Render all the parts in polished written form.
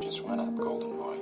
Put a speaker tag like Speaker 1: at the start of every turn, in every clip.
Speaker 1: Just went up, golden boy.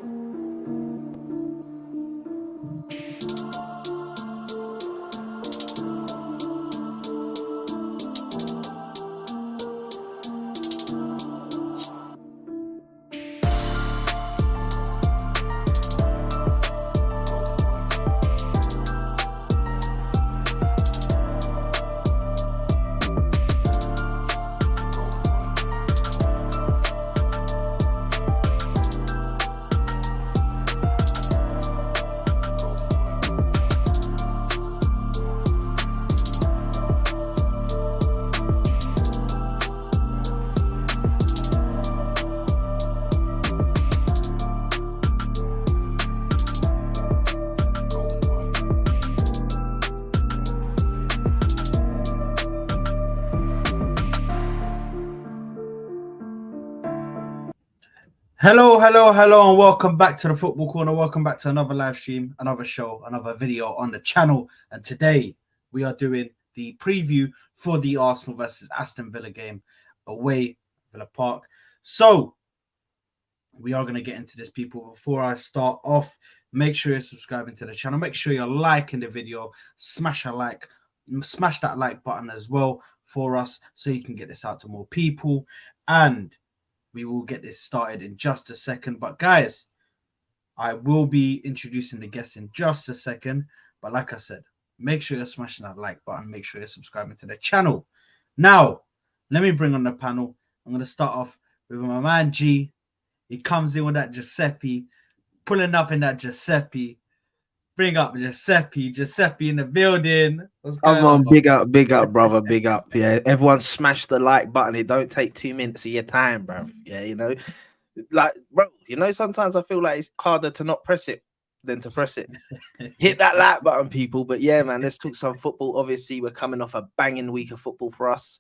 Speaker 2: Hello, and welcome back to the Football Corner. Welcome back to another live stream, another show, another video on the channel. And today we are doing the preview for the Arsenal versus Aston Villa game away Villa Park. So we are going to get into this, people. Before I start off, make sure you're subscribing to the channel. Make sure you're liking the video. Smash that like button as well for us so you can get this out to more people. And we will get this started in just a second. But guys, I will be introducing the guests in just a second. But like I said, make sure you're smashing that like button. Make sure you're subscribing to the channel. Now, let me bring on the panel. I'm going to start off with my man G. He comes in with that Giuseppe, pulling up in that Giuseppe. Bring up Giuseppe in the building. What's going
Speaker 3: Come on,
Speaker 2: on?
Speaker 3: big up, brother, big up. Yeah, everyone smash the like button. It don't take 2 minutes of your time, bro. Yeah, like, bro, sometimes I feel like it's harder to not press it than to press it. Hit that like button, people. But yeah, man, let's talk some football. Obviously, we're coming off a banging week of football for us.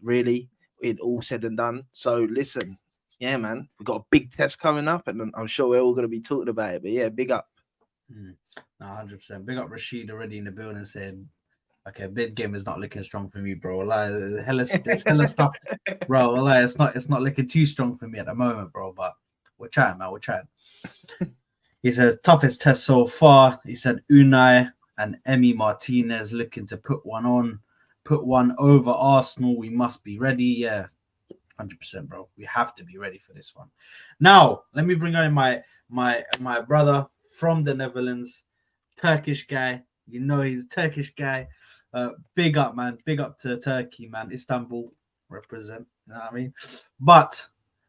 Speaker 3: Really, it all said and done. So listen, yeah, man, we've got a big test coming up, and I'm sure we're all going to be talking about it. But yeah, big up.
Speaker 2: 100%. Big up Rashid already in the building saying, okay, bid game is not looking strong for me, bro. Like, there's hella stuff, bro. Like, it's not looking too strong for me at the moment, bro. But we're trying, man. We're trying. He says toughest test so far. He said Unai and Emi Martinez looking to put one over Arsenal. We must be ready. Yeah, 100%, bro. We have to be ready for this one. Now, let me bring on my brother from the Netherlands, Turkish guy. You know he's a Turkish guy. Big up, man. Big up to Turkey, man. Istanbul represent. You know what I mean? But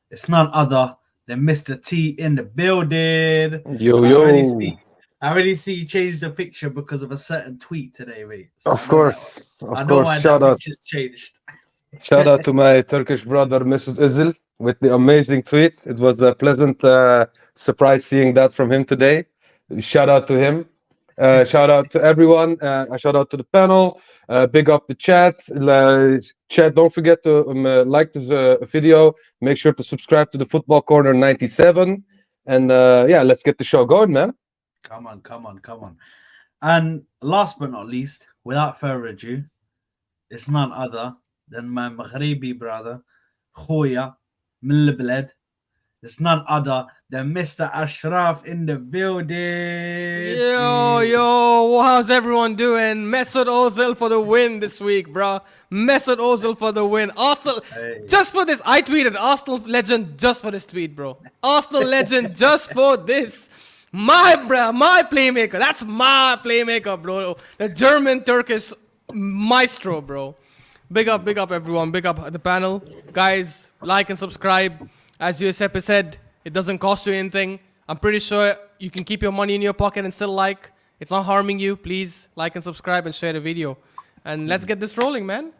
Speaker 2: it's none other than Mr. T in the building. I already see you changed the picture because of a certain tweet today, mate. So
Speaker 4: Of course.
Speaker 2: I know why that picture's changed.
Speaker 4: Shout out to my Turkish brother, Mr. Özil, with the amazing tweet. It was a pleasant surprise seeing that from him today. Shout out to him. Shout out to everyone. Shout out to the panel. Big up the chat. Chat, don't forget to like this video. Make sure to subscribe to the Football Corner 97. And yeah, let's get the show going, man.
Speaker 2: Come on. And last but not least, without further ado, it's none other than my Maghribi brother, Khoya Milbled. It's none other than Mr. Ashraf in the building.
Speaker 5: Yo, how's everyone doing? Mesut Ozil for the win this week, bro. Mesut Ozil for the win. Arsenal, just for this, I tweeted Arsenal legend just for this tweet, bro. Arsenal legend just for this. My playmaker. That's my playmaker, bro. The German-Turkish maestro, bro. Big up, everyone. Big up the panel. Guys, like and subscribe. As Giuseppe said, it doesn't cost you anything. I'm pretty sure you can keep your money in your pocket and still like. It's not harming you. Please like and subscribe and share the video. And let's get this rolling, man.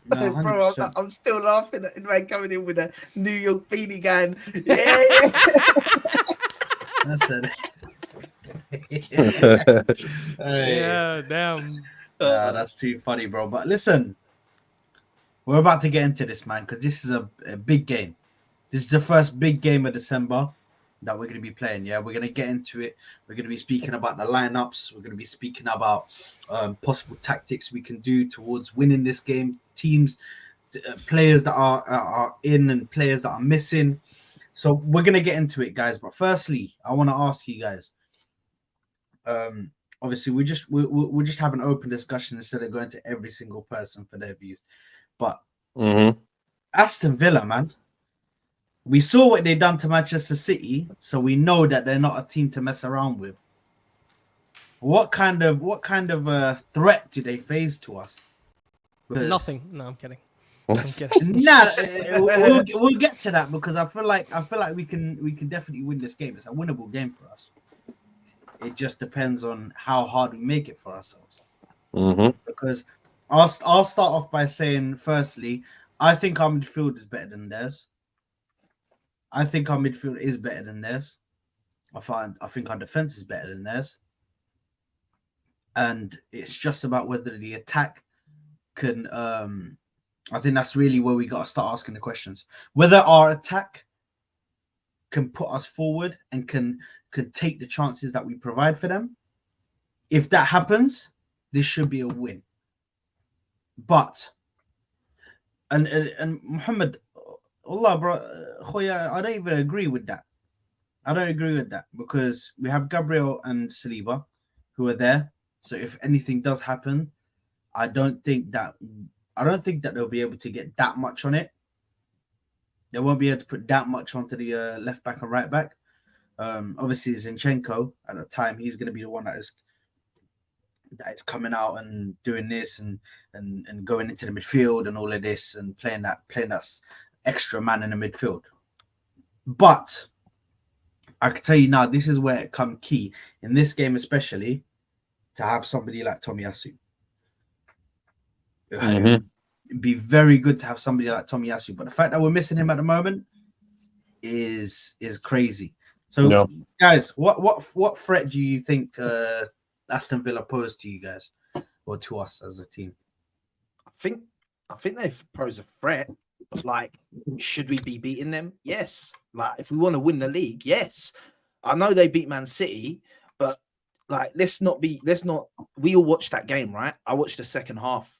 Speaker 2: No,
Speaker 3: Bro, I'm still laughing at man coming in with a New York beanie gun. Yeah.
Speaker 2: That's it.
Speaker 5: Yeah, damn.
Speaker 2: Nah, that's too funny, bro. But listen, we're about to get into this, man, because this is a big game. This is the first big game of December that we're going to be playing. Yeah, we're going to get into it. We're going to be speaking about the lineups. We're going to be speaking about possible tactics we can do towards winning this game. Teams, players that are in and players that are missing. So we're gonna get into it, guys. But firstly, I want to ask you guys. Obviously, we'll just have an open discussion instead of going to every single person for their views. But Aston Villa, man, we saw what they done to Manchester City, so we know that they're not a team to mess around with. What kind of threat do they face to us? Because,
Speaker 5: Nothing. No, I'm kidding. I'm kidding.
Speaker 2: Nah, we'll get to that because I feel like we can definitely win this game. It's a winnable game for us. It just depends on how hard we make it for ourselves. Because I'll start off by saying, firstly, I think our midfield is better than theirs. I think our midfield is better than theirs. I think our defense is better than theirs. And it's just about whether the attack can. I think that's really where we got to start asking the questions. Whether our attack can put us forward and can take the chances that we provide for them. If that happens, this should be a win. But and Muhammad, Allah, bro, I don't even agree with that. I don't agree with that because we have Gabriel and Saliba who are there. So if anything does happen, I don't think that they'll be able to get that much on it. They won't be able to put that much onto the left back and right back. Obviously, Zinchenko at the time, he's going to be the one that is coming out and doing this and going into the midfield and all of this and playing that extra man in the midfield. But I can tell you now, this is where it comes key in this game, especially to have somebody like Tomiyasu. It'd be very good to have somebody like Tomiyasu, but the fact that we're missing him at the moment is crazy. So, guys, what threat do you think Aston Villa pose to you guys or to us as a team?
Speaker 3: I think they pose a threat. But like, should we be beating them? Yes. Like, if we want to win the league, yes. I know they beat Man City, but like, we all watched that game, right? I watched the second half.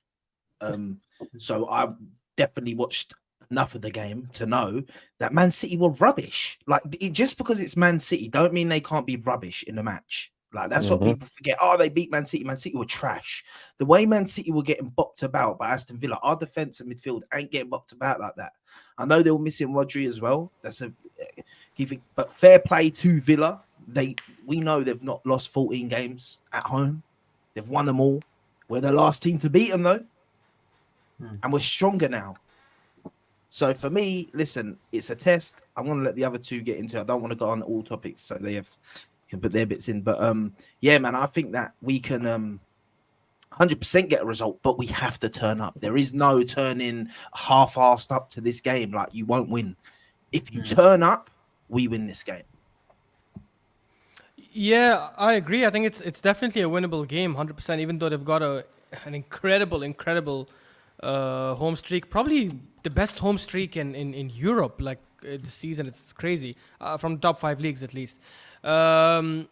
Speaker 3: So I definitely watched enough of the game to know that Man City were rubbish. Like, just because it's Man City don't mean they can't be rubbish in the match. Like, that's what people forget. Oh, they beat Man City. Man City were trash. The way Man City were getting bopped about by Aston Villa, our defense and midfield ain't getting bopped about like that. I know they were missing Rodri as well. But fair play to Villa. We know they've not lost 14 games at home. They've won them all. We're the last team to beat them though. And we're stronger now. So for me, listen, it's a test. I'm going to let the other two get into it. I don't want to go on all topics so they can put their bits in. But yeah, man, I think that we can 100% get a result, but we have to turn up. There is no turning half-assed up to this game. Like, you won't win. If you turn up, we win this game.
Speaker 5: Yeah, I agree. I think it's definitely a winnable game, 100%. Even though they've got an incredible home streak, probably the best home streak in Europe. Like this season, it's crazy from top 5 leagues at least. I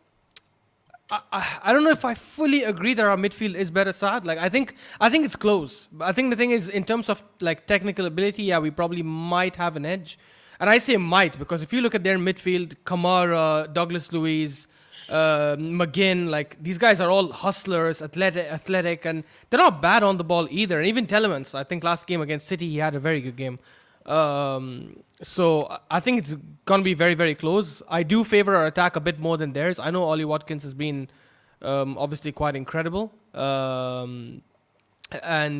Speaker 5: don't know if I fully agree that our midfield is better, Saad. Like I think it's close. I think the thing is, in terms of like technical ability, yeah, we probably might have an edge. And I say might because if you look at their midfield, Kamara, Douglas Luiz, McGinn, like these guys are all hustlers, athletic, and they're not bad on the ball either. And even Telemans, I think last game against City, he had a very good game. So I think it's gonna be very, very close. I do favor our attack a bit more than theirs. I know Ollie Watkins has been obviously quite incredible, and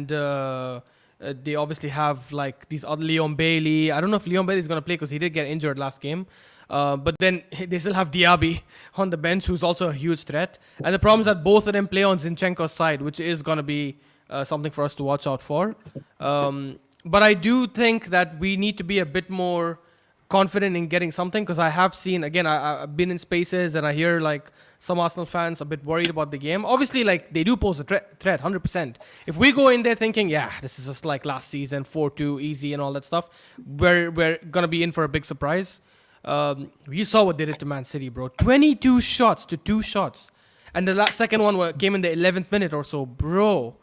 Speaker 5: they obviously have like these other Leon Bailey. I don't know if Leon Bailey is gonna play because he did get injured last game. But then they still have Diaby on the bench, who's also a huge threat. And the problem is that both of them play on Zinchenko's side, which is going to be something for us to watch out for. But I do think that we need to be a bit more confident in getting something because I have seen, again, I've been in spaces and I hear like some Arsenal fans a bit worried about the game. Obviously, like they do pose a threat, 100%. If we go in there thinking, yeah, this is just like last season, 4-2, easy and all that stuff, we're going to be in for a big surprise. You saw what they did to Man City, bro. 22 shots to 2 shots. And the second one came in the 11th minute or so. Bro,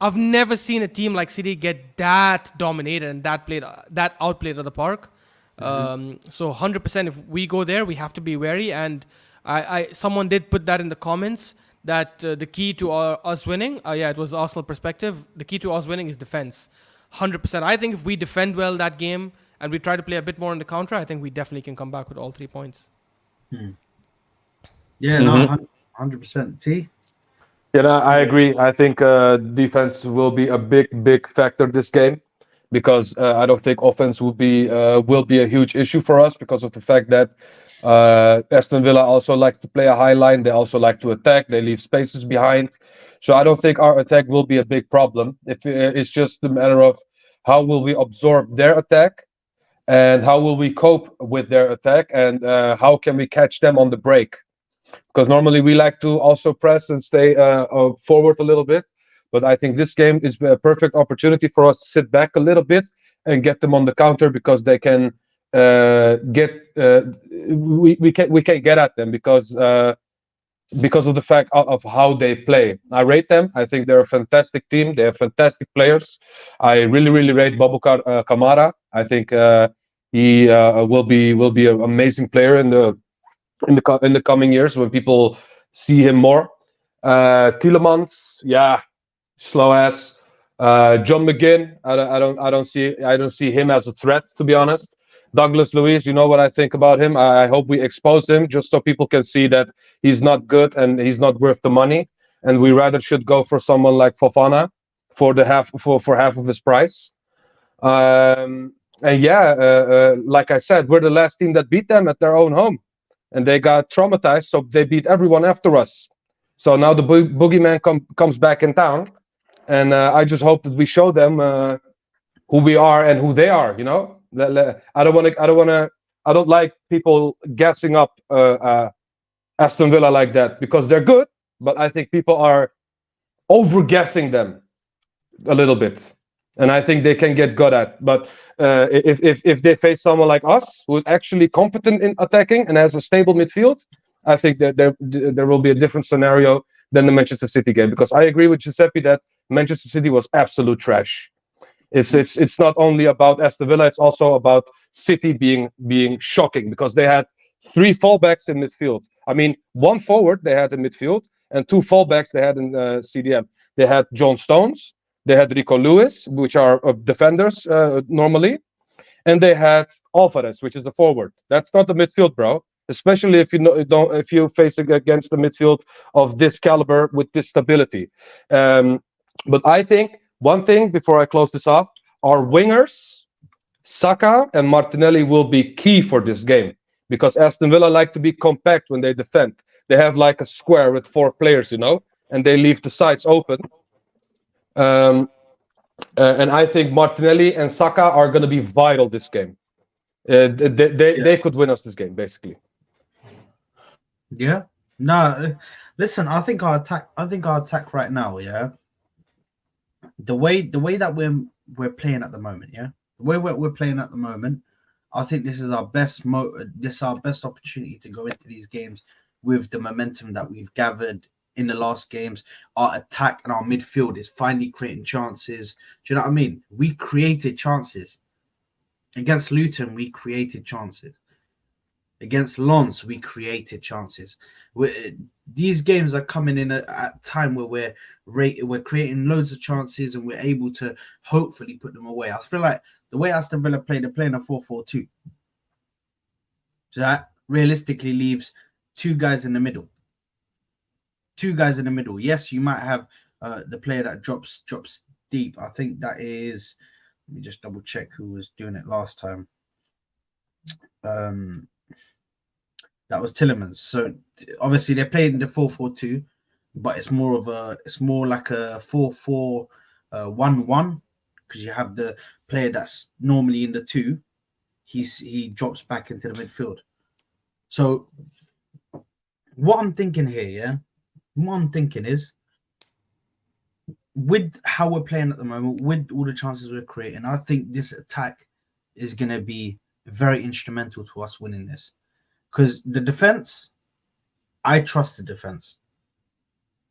Speaker 5: I've never seen a team like City get that dominated and that outplayed at the park. So 100%, if we go there, we have to be wary. And someone did put that in the comments that the key to us winning, it was Arsenal perspective. The key to us winning is defense. 100%. I think if we defend well that game and we try to play a bit more in the counter, I think we definitely can come back with all 3 points.
Speaker 2: Yeah, no, 100%. T?
Speaker 4: Yeah, no, I agree. I think defense will be a big factor this game, because I don't think offense will be a huge issue for us, because of the fact that Aston Villa also likes to play a high line. They also like to attack. They leave spaces behind. So I don't think our attack will be a big problem. If it's just a matter of how will we absorb their attack, and how will we cope with their attack, and how can we catch them on the break? Because normally we like to also press and stay forward a little bit. But I think this game is a perfect opportunity for us to sit back a little bit and get them on the counter, because they can we can get at them because of the fact of how they play. I rate them. I think they're a fantastic team. They have fantastic players. I really rate Babukar Kamara. I think he will be an amazing player in the coming years when people see him more. Tielemans, yeah, slow ass. John McGinn, I don't see him as a threat, to be honest. Douglas Luiz, you know what I think about him. I hope we expose him just so people can see that he's not good and he's not worth the money. And we rather should go for someone like Fofana for half of his price. And yeah, like I said, we're the last team that beat them at their own home, and they got traumatized, so they beat everyone after us. So now the boogeyman comes back in town, and I just hope that we show them who we are and who they are. You know, I don't like people gassing up Aston Villa like that, because they're good, but I think people are over gassing them a little bit, and I think they can get good at. But if they face someone like us who's actually competent in attacking and has a stable midfield, I think that there will be a different scenario than the Manchester City game. Because I agree with Giuseppe that Manchester City was absolute trash. It's not only about Aston Villa, it's also about City being shocking, because they had 3 fullbacks in midfield. I mean, 1 forward they had in midfield and 2 fullbacks they had in CDM. They had John Stones, they had Rico Lewis, which are defenders normally, and they had Alvarez, which is the forward. That's not the midfield, bro. Especially if if you face against the midfield of this caliber with this stability. But I think one thing before I close this off, our wingers, Saka and Martinelli, will be key for this game, because Aston Villa like to be compact when they defend. They have like a square with 4 players, you know, and they leave the sides open. And I think Martinelli and Saka are going to be vital this game. They could win us this game, basically.
Speaker 2: Yeah. No, listen, I think our attack right now, yeah. The way that we're playing at the moment, yeah. The way we're playing at the moment, I think this is our best opportunity to go into these games with the momentum that we've gathered in the last games. Our attack and our midfield is finally creating chances. Do you know what I mean? We created chances. Against Luton, we created chances. Against Lens, we created chances. These games are coming in at a time where we're creating loads of chances and we're able to hopefully put them away. I feel like the way Aston Villa play, they're playing a 4-4-2. So that realistically leaves 2 guys in the middle. 2 guys in the middle. Yes, you might have the player that drops deep. I think that is. Let me just double check who was doing it last time. That was Tielemans. So obviously they're playing the 4-4-2, but it's more like a 4-4-1-1, because you have the player that's normally in the 2. He drops back into the midfield. So what I'm thinking here, yeah. What I'm thinking is, with how we're playing at the moment, with all the chances we're creating, I think this attack is going to be very instrumental to us winning this. Because the defense, I trust the defense.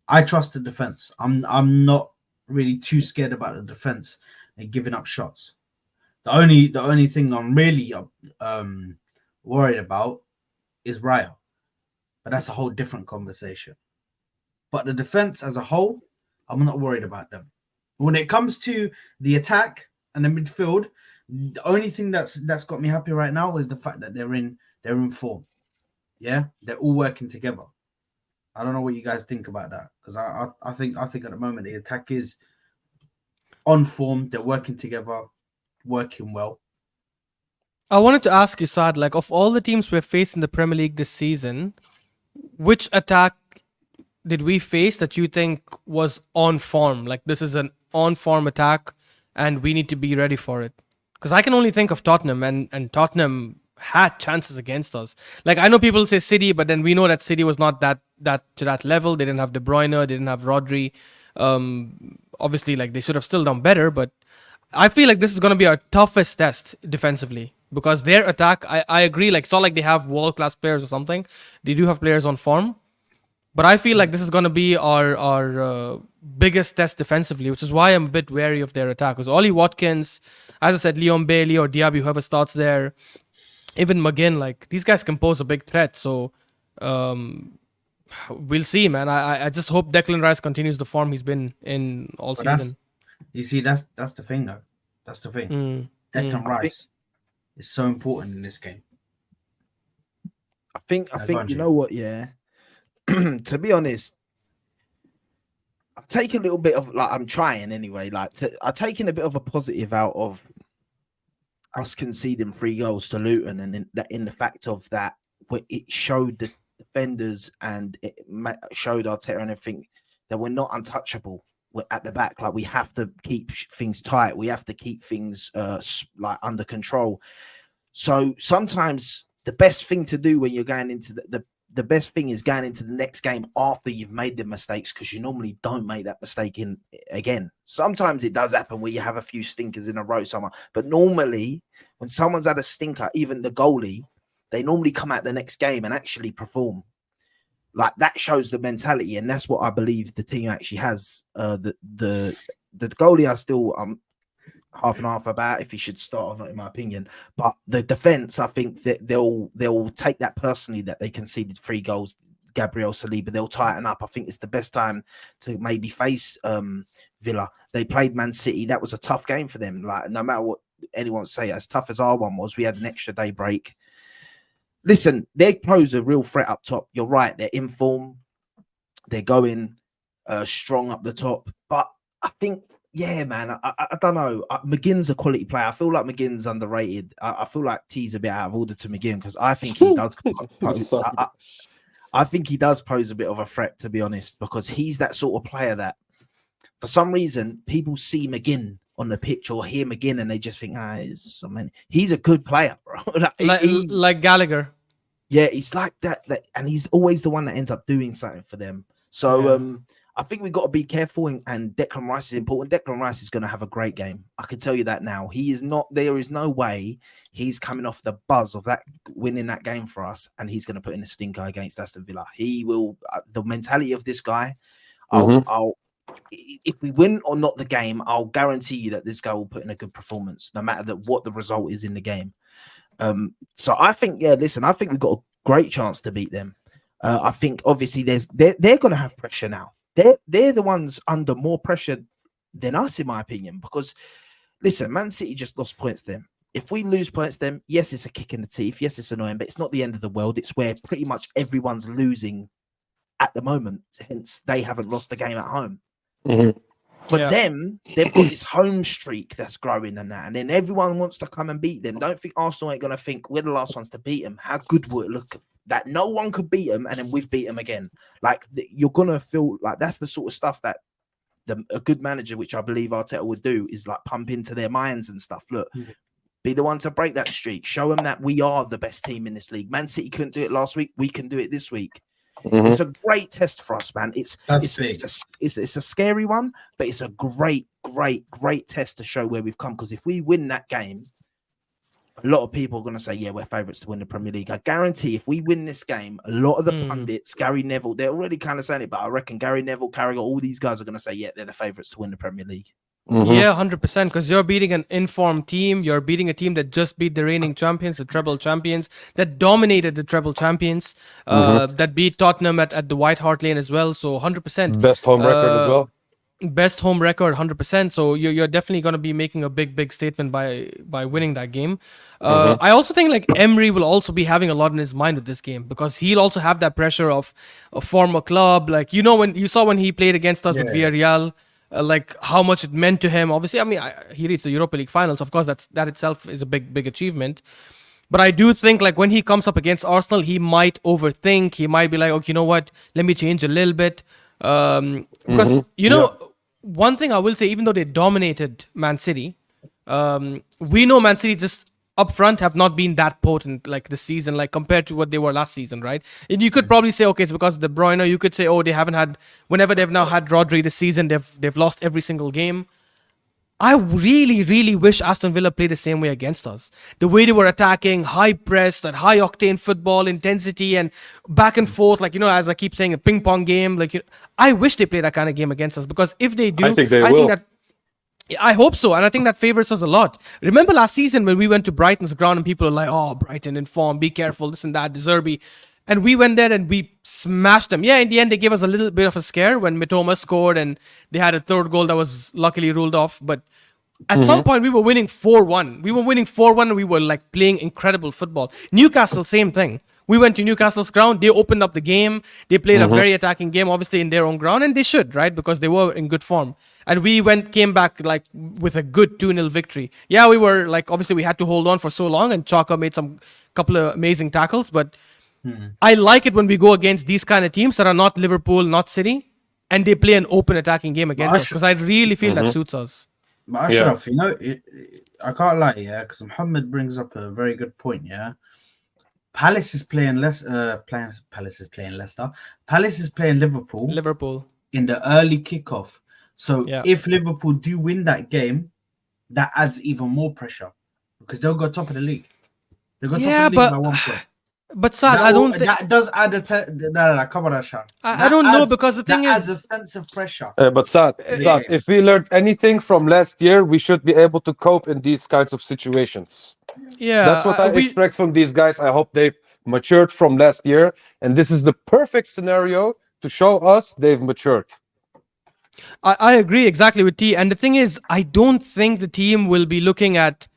Speaker 2: I'm not really too scared about the defense and giving up shots. The only thing I'm really worried about is Raya, but that's a whole different conversation. But the defense as a whole, I'm not worried about them. When it comes to the attack and the midfield, the only thing that's got me happy right now is the fact that they're in form. Yeah, they're all working together. I don't know what you guys think about that, because I think at the moment the attack is on form. They're working together, working well.
Speaker 5: I wanted to ask you, Saad, like of all the teams we've faced in the Premier League this season, which attack did we face that you think was on form? Like this is an on form attack and we need to be ready for it. Because I can only think of Tottenham, and Tottenham had chances against us. Like I know people say City, but then we know that City was not that to that level. They didn't have De Bruyne, they didn't have Rodri. Obviously, like they should have still done better, but I feel like this is going to be our toughest test defensively because their attack, I agree, like it's not like they have world class players or something. They do have players on form, but I feel like this is going to be our biggest test defensively, which is why I'm a bit wary of their attack. Because Ollie Watkins, as I said, Leon Bailey or Diaby, whoever starts there, even McGinn, like these guys can pose a big threat. So we'll see, man. I just hope Declan Rice continues the form he's been in all season.
Speaker 2: You see, that's the thing, though. That's the thing. Declan Rice is so important in this game.
Speaker 3: I think you know what, yeah. To be honest, I take a little bit of I'm trying anyway. I'm taking a bit of a positive out of us conceding 3 goals to Luton, and in the fact of that, it showed the defenders and it showed Arteta and everything that we're not untouchable. We're at the back, like we have to keep things tight. We have to keep things like under control. So sometimes the best thing to do when you're going into the best thing is going into the next game after you've made the mistakes, because you normally don't make that mistake again. Sometimes it does happen where you have a few stinkers in a row somewhere, but normally when someone's had a stinker, even the goalie, they normally come out the next game and actually perform. Like that shows the mentality, and that's what I believe the team actually has. The goalie I still half and half about if he should start or not, in my opinion. But the defense, I think that they'll take that personally that they conceded 3 goals. Gabriel Saliba, they'll tighten up. I think it's the best time to maybe face Villa. They played Man City. That was a tough game for them. Like no matter what anyone say, as tough as our one was, we had an extra day break. Listen, they pose a real threat up top. You're right. They're in form. They're going strong up the top. But I think, yeah, man, I don't know. McGinn's a quality player. I feel like McGinn's underrated. I feel like T's a bit out of order to McGinn because I think he does. I think he does pose a bit of a threat, to be honest, because he's that sort of player that, for some reason, people see McGinn on the pitch or hear McGinn and they just think, he's a good player, bro.
Speaker 5: like Gallagher.
Speaker 3: Yeah, he's like that, and he's always the one that ends up doing something for them. So I think we've got to be careful, and Declan Rice is important. Declan Rice is going to have a great game. I can tell you that now. He is not. There is no way he's coming off the buzz of that winning that game for us, and he's going to put in a stinker against Aston Villa. He will. The mentality of this guy, if we win or not the game, I'll guarantee you that this guy will put in a good performance, no matter what the result is in the game. So I think, I think we've got a great chance to beat them. I think obviously they're going to have pressure now. They're the ones under more pressure than us, in my opinion, because listen, Man City just lost points to them. If we lose points to them, yes, it's a kick in the teeth. Yes, it's annoying, but it's not the end of the world. It's where pretty much everyone's losing at the moment. Hence, they haven't lost the game at home.
Speaker 4: Mm-hmm.
Speaker 3: But them, they've got this home streak that's growing and that. And then everyone wants to come and beat them. Don't think Arsenal ain't going to think we're the last ones to beat them. How good would it look that no one could beat them and then we've beat them again? Like, you're going to feel like that's the sort of stuff that a good manager, which I believe Arteta would do, is like pump into their minds and stuff. Look, be the one to break that streak. Show them that we are the best team in this league. Man City couldn't do it last week. We can do it this week. Mm-hmm. It's a great test for us, man. It's a scary one, but it's a great test to show where we've come. Because if we win that game, a lot of people are going to say, yeah, we're favourites to win the Premier League. I guarantee if we win this game, a lot of the pundits, Gary Neville, they're already kind of saying it, but I reckon Gary Neville, Carragher, all these guys are going to say, yeah, they're the favourites to win the Premier League.
Speaker 5: Yeah, 100%. Because you're beating an informed team. You're beating a team that just beat the reigning champions, the treble champions, that dominated the treble champions, that beat Tottenham at the White Hart Lane as well. So 100%.
Speaker 4: Best home record as well.
Speaker 5: Best home record, 100%. So you're definitely going to be making a big statement by winning that game. I also think like Emery will also be having a lot in his mind with this game, because he'll also have that pressure of a former club. Like, when you saw when he played against us with Villarreal, like how much it meant to him. Obviously, I mean, he reached the Europa League finals. Of course, that itself is a big achievement. But I do think like when he comes up against Arsenal, he might overthink. He might be like, okay, you know what? Let me change a little bit. Because one thing I will say, even though they dominated Man City, we know Man City just up front have not been that potent like this season, like compared to what they were last season, right? And you could probably say, okay, it's because of De Bruyne. You could say, oh, they haven't had, whenever they've now had Rodri this season, they've lost every single game. I really wish Aston Villa played the same way against us. The way they were attacking, high press, that high octane football intensity and back and forth, like, as I keep saying, a ping pong game. Like, I wish they play that kind of game against us, because if they do,
Speaker 4: I think they will.
Speaker 5: I hope so, and I think that favors us a lot. Remember last season when we went to Brighton's ground and people were like, oh, Brighton in form, be careful, this and that, De Zerbi. And we went there and we smashed them. Yeah, in the end, they gave us a little bit of a scare when Mitoma scored and they had a third goal that was luckily ruled off. But at some point, we were winning 4-1. We were winning 4-1 and we were like playing incredible football. Newcastle, same thing. We went to Newcastle's ground. They opened up the game. They played a very attacking game, obviously in their own ground, and they should, right? Because they were in good form. And we came back like with a good 2-0 victory. Yeah, we were like, obviously we had to hold on for so long, and Chaka made couple of amazing tackles. But I like it when we go against these kind of teams that are not Liverpool, not City, and they play an open attacking game against us, because I really feel that suits us.
Speaker 2: But Ashraf, I can't lie, because Muhammad brings up a very good point, Palace is playing Leicester. Palace is playing Liverpool in the early kickoff. So if Liverpool do win that game, that adds even more pressure, because they'll go top of the league. They'll go top of the league by 1 point.
Speaker 5: But Saad, I don't think
Speaker 2: that does add no, come on, Ashraf.
Speaker 5: I don't know, because the thing
Speaker 2: adds a sense of pressure.
Speaker 4: But Saad, if we learned anything from last year, we should be able to cope in these kinds of situations.
Speaker 5: Yeah,
Speaker 4: that's what I expect from these guys. I hope they've matured from last year, and this is the perfect scenario to show us they've matured.
Speaker 5: I agree exactly with T. And the thing is, I don't think the team will be looking at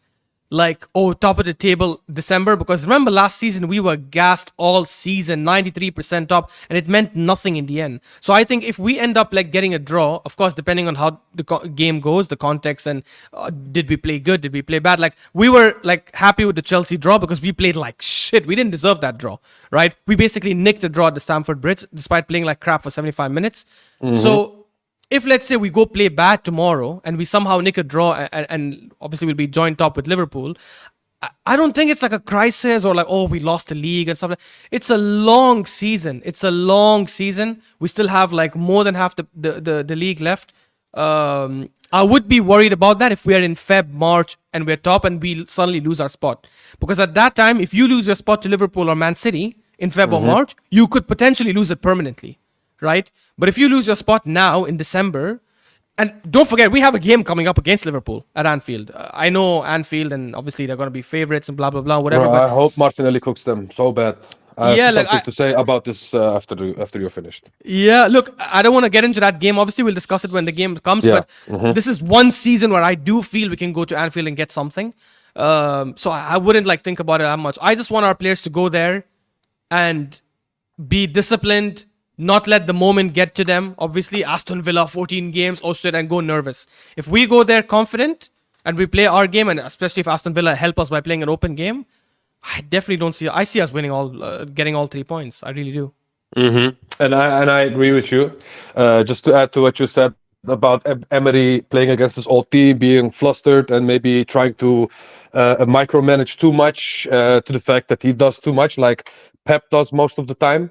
Speaker 5: like, oh, top of the table December, because remember last season we were gassed all season, 93% top, and it meant nothing in the end. So I think if we end up like getting a draw, of course, depending on how the game goes, the context, and did we play good, did we play bad? Like, we were like happy with the Chelsea draw because we played like shit. We didn't deserve that draw, right? We basically nicked the draw at the Stamford Bridge despite playing like crap for 75 minutes. So if let's say we go play bad tomorrow and we somehow nick a draw, and obviously we'll be joint top with Liverpool, I don't think it's like a crisis or like, oh, we lost the league and stuff like that. It's a long season. We still have like more than half the league left. I would be worried about that if we are in Feb, March, and we're top and we suddenly lose our spot. Because at that time, if you lose your spot to Liverpool or Man City in Feb or March, you could potentially lose it permanently, right? But if you lose your spot now in December, and don't forget, we have a game coming up against Liverpool at Anfield. I know Anfield, and obviously they're going to be favorites and blah, blah, blah, whatever.
Speaker 4: Bro,
Speaker 5: but
Speaker 4: I hope Martinelli cooks them so bad. I have something to say about this after you're finished.
Speaker 5: Yeah, look, I don't want to get into that game. Obviously, we'll discuss it when the game comes. But this is one season where I do feel we can go to Anfield and get something. So I wouldn't like think about it that much. I just want our players to go there and be disciplined, not let the moment get to them. Obviously, Aston Villa, 14 games, oh shit, and go nervous. If we go there confident and we play our game, and especially if Aston Villa help us by playing an open game, I definitely don't see. I see us winning getting all 3 points. I really do.
Speaker 4: And I agree with you. Just to add to what you said about Emery playing against his old team, being flustered and maybe trying to micromanage too much, to the fact that he does too much, like Pep does most of the time.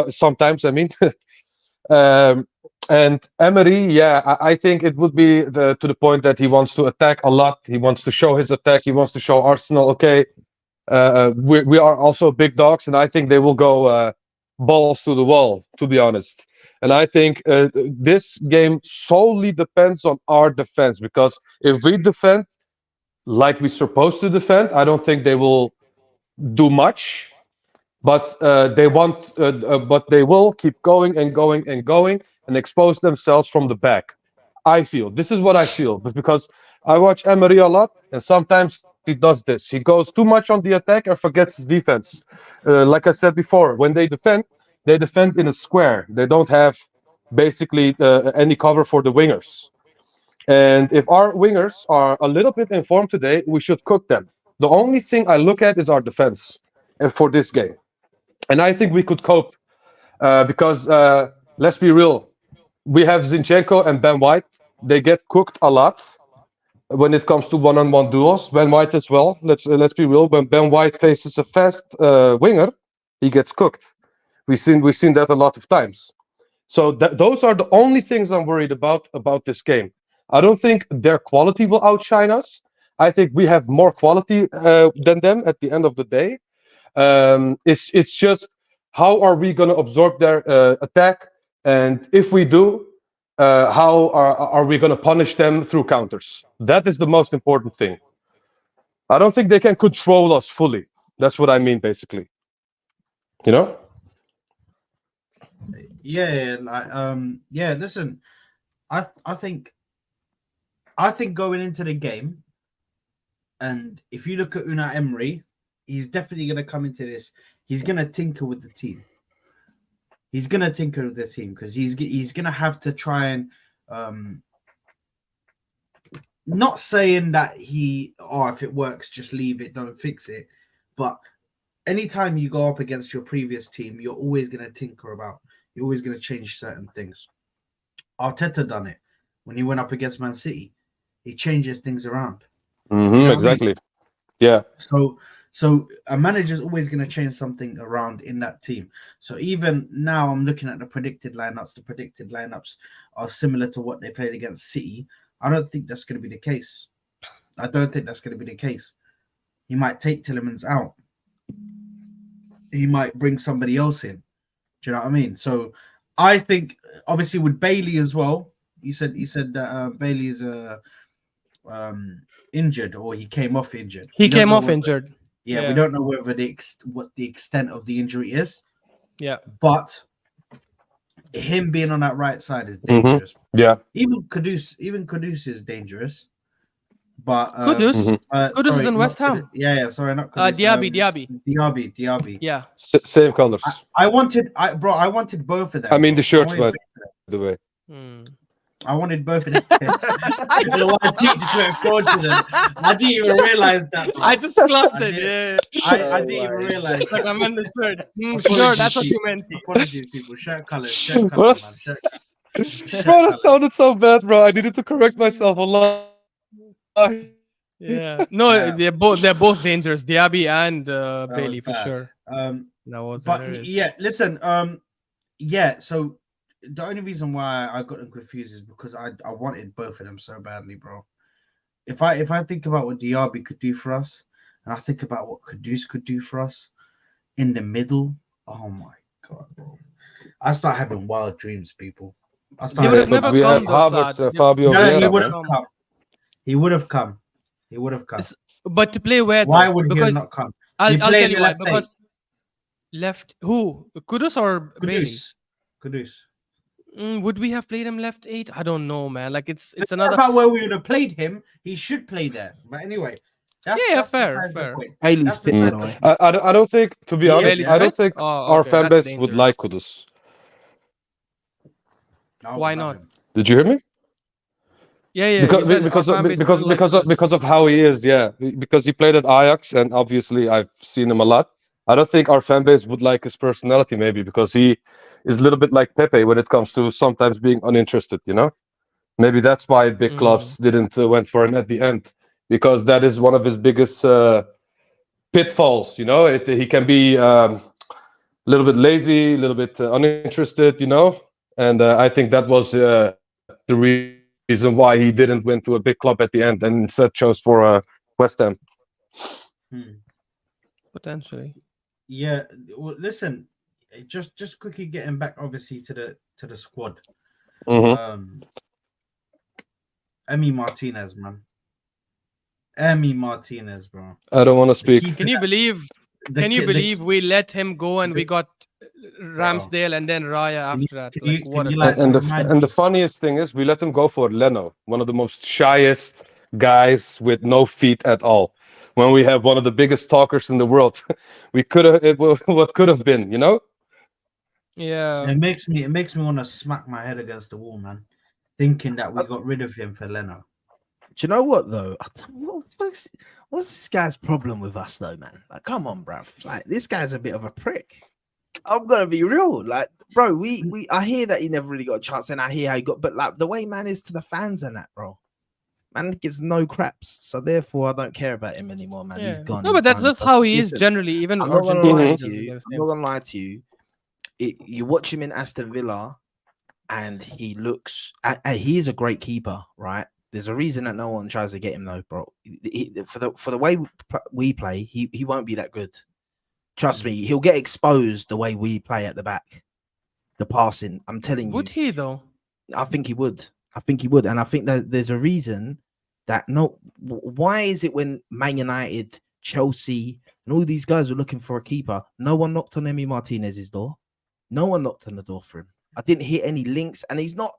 Speaker 4: Sometimes, I mean. And Emery, I think it would be to the point that he wants to attack a lot. He wants to show his attack. He wants to show Arsenal, okay, we are also big dogs, and I think they will go balls to the wall, to be honest. And I think this game solely depends on our defense, because if we defend like we're supposed to defend, I don't think they will do much. But but they will keep going and going and going and expose themselves from the back. I feel this is what I feel, but because I watch Emery a lot, and sometimes he does this. He goes too much on the attack and forgets his defense. Like I said before, when they defend in a square. They don't have basically any cover for the wingers. And if our wingers are a little bit informed today, we should cook them. The only thing I look at is our defense for this game. And I think we could cope because let's be real, we have Zinchenko and Ben White. They get cooked a lot when it comes to one-on-one duels. Ben White as well. Let's be real. When Ben White faces a fast winger, he gets cooked. We've seen that a lot of times. So those are the only things I'm worried about this game. I don't think their quality will outshine us. I think we have more quality than them at the end of the day. It's just how are we going to absorb their attack, and if we do, how are we going to punish them through counters? That is the most important thing. I don't think they can control us fully. That's what I mean, basically. You know?
Speaker 2: Yeah, yeah. Listen, I think going into the game, and if you look at Unai Emery, he's definitely going to come into this. He's going to tinker with the team. He's going to tinker with the team because he's going to have to try and not saying that if it works, just leave it, don't fix it. But anytime you go up against your previous team, you're always going to tinker about. You're always going to change certain things. Arteta done it when he went up against Man City. He changes things around.
Speaker 4: Mm-hmm,
Speaker 2: You know what
Speaker 4: exactly.
Speaker 2: I mean?
Speaker 4: Yeah.
Speaker 2: So a manager's always going to change something around in that team. So even now, I'm looking at the predicted lineups. The predicted lineups are similar to what they played against City. I don't think that's going to be the case. I don't think that's going to be the case. He might take Tielemans out. He might bring somebody else in. Do you know what I mean? So I think obviously with Bailey as well. You said that Bailey is injured, or he came off injured.
Speaker 5: He came off injured.
Speaker 2: Yeah, we don't know whether what the extent of the injury is.
Speaker 5: Yeah,
Speaker 2: but him being on that right side is dangerous.
Speaker 4: Mm-hmm. Yeah,
Speaker 2: even Kudus is dangerous. But
Speaker 5: Kudus is in West Ham.
Speaker 2: Sorry, not Kudus. Diaby.
Speaker 5: Yeah,
Speaker 4: same colors.
Speaker 2: I wanted both of them.
Speaker 4: I mean the shirts, by the way.
Speaker 2: I wanted both of them. I don't know why I just went forward to them. I didn't even realize that.
Speaker 5: I just clapped it. Yeah.
Speaker 2: I didn't even realize.
Speaker 5: Like I meant the shirt. Sure, that's what you meant.
Speaker 2: Apologies, people. Shirt color, man.
Speaker 4: Bro, that sounded so bad, bro. I needed to correct myself a lot.
Speaker 5: Yeah. No, yeah. They're both dangerous. Diaby and Bailey for sure. That was.
Speaker 2: But yeah, listen. So the only reason why I got them confused is because I wanted both of them so badly, bro. If I think about what Diaby could do for us, and I think about what Kudus could do for us in the middle, oh my god, bro! I start having wild dreams, people.
Speaker 5: He would have never come.
Speaker 4: Fabio.
Speaker 2: No, he would have come.
Speaker 5: But to play where?
Speaker 2: Why would he not come?
Speaker 5: I'll tell you why. Because left who? Kudus or Bailey?
Speaker 2: Kudus.
Speaker 5: Would we have played him left 8? I don't know, man. Like it's
Speaker 2: another about where we would have played him. He should play there. But anyway, that's
Speaker 5: fair.
Speaker 3: Bailey's fit, by the way.
Speaker 4: I don't think, to be honest, I don't think our fan base would like Kudus.
Speaker 5: Why not?
Speaker 4: Did you hear me?
Speaker 5: Yeah.
Speaker 4: Because of how he is, yeah. Because he played at Ajax, and obviously I've seen him a lot. I don't think our fan base would like his personality, maybe because he is a little bit like Pepe when it comes to sometimes being uninterested, you know? Maybe that's why big clubs didn't went for him at the end, because that is one of his biggest pitfalls, you know? He can be a little bit lazy, a little bit uninterested, you know? And I think that was the reason why he didn't win to a big club at the end and instead chose for West Ham.
Speaker 5: Potentially.
Speaker 2: Yeah, well, listen, just quickly getting back, obviously, to the squad.
Speaker 4: Mhm.
Speaker 2: Emi Martinez, man. Emi Martinez, bro.
Speaker 4: I don't want to
Speaker 2: The
Speaker 4: speak.
Speaker 2: keeper
Speaker 5: Can you
Speaker 2: that-
Speaker 5: believe?
Speaker 2: the
Speaker 5: Can you
Speaker 2: ki- the
Speaker 5: believe
Speaker 2: ki-
Speaker 5: we let him go and we
Speaker 2: the-
Speaker 5: got Ramsdale and then Raya
Speaker 2: Can you,
Speaker 5: after that?
Speaker 2: can
Speaker 5: Like
Speaker 2: you,
Speaker 5: what
Speaker 2: can
Speaker 5: a
Speaker 2: you
Speaker 5: guy.
Speaker 2: like remind
Speaker 4: And the
Speaker 2: me?
Speaker 4: funniest thing is we let him go for Leno, one of the most shyest guys with no feet at all. When we have one of the biggest talkers in the world, we could have what could have been, you know?
Speaker 5: Yeah.
Speaker 2: It makes me want to smack my head against the wall, man. Thinking that we got rid of him for Leno.
Speaker 3: Do you know what though? What's this guy's problem with us though, man? Like, come on, bruv. Like, this guy's a bit of a prick. I'm gonna be real. Like, bro, I hear that he never really got a chance, and I hear how he got, but like the way man is to the fans and that, bro. Man gives no craps. So therefore I don't care about him anymore, man. He's
Speaker 5: Yeah.
Speaker 3: gone.
Speaker 5: No,
Speaker 3: he's
Speaker 5: but that's
Speaker 3: done.
Speaker 5: just how he is
Speaker 3: Listen,
Speaker 5: generally. Even
Speaker 3: I'm not gonna lie
Speaker 5: Argentina.
Speaker 3: to
Speaker 5: He
Speaker 3: you.
Speaker 5: does the
Speaker 3: I'm
Speaker 5: same.
Speaker 3: not gonna lie to you. You watch him in Aston Villa, and he looks. He is a great keeper, right? There's a reason that no one tries to get him though, bro. For the way we play, he won't be that good. Trust me, he'll get exposed the way we play at the back. The passing, I'm telling you.
Speaker 5: Would he though?
Speaker 3: I think he would. I think he would, and I think that there's a reason that why is it when Man United, Chelsea, and all these guys were looking for a keeper, no one knocked on Emi Martinez's door. No one knocked on the door for him. I didn't hear any links, and he's not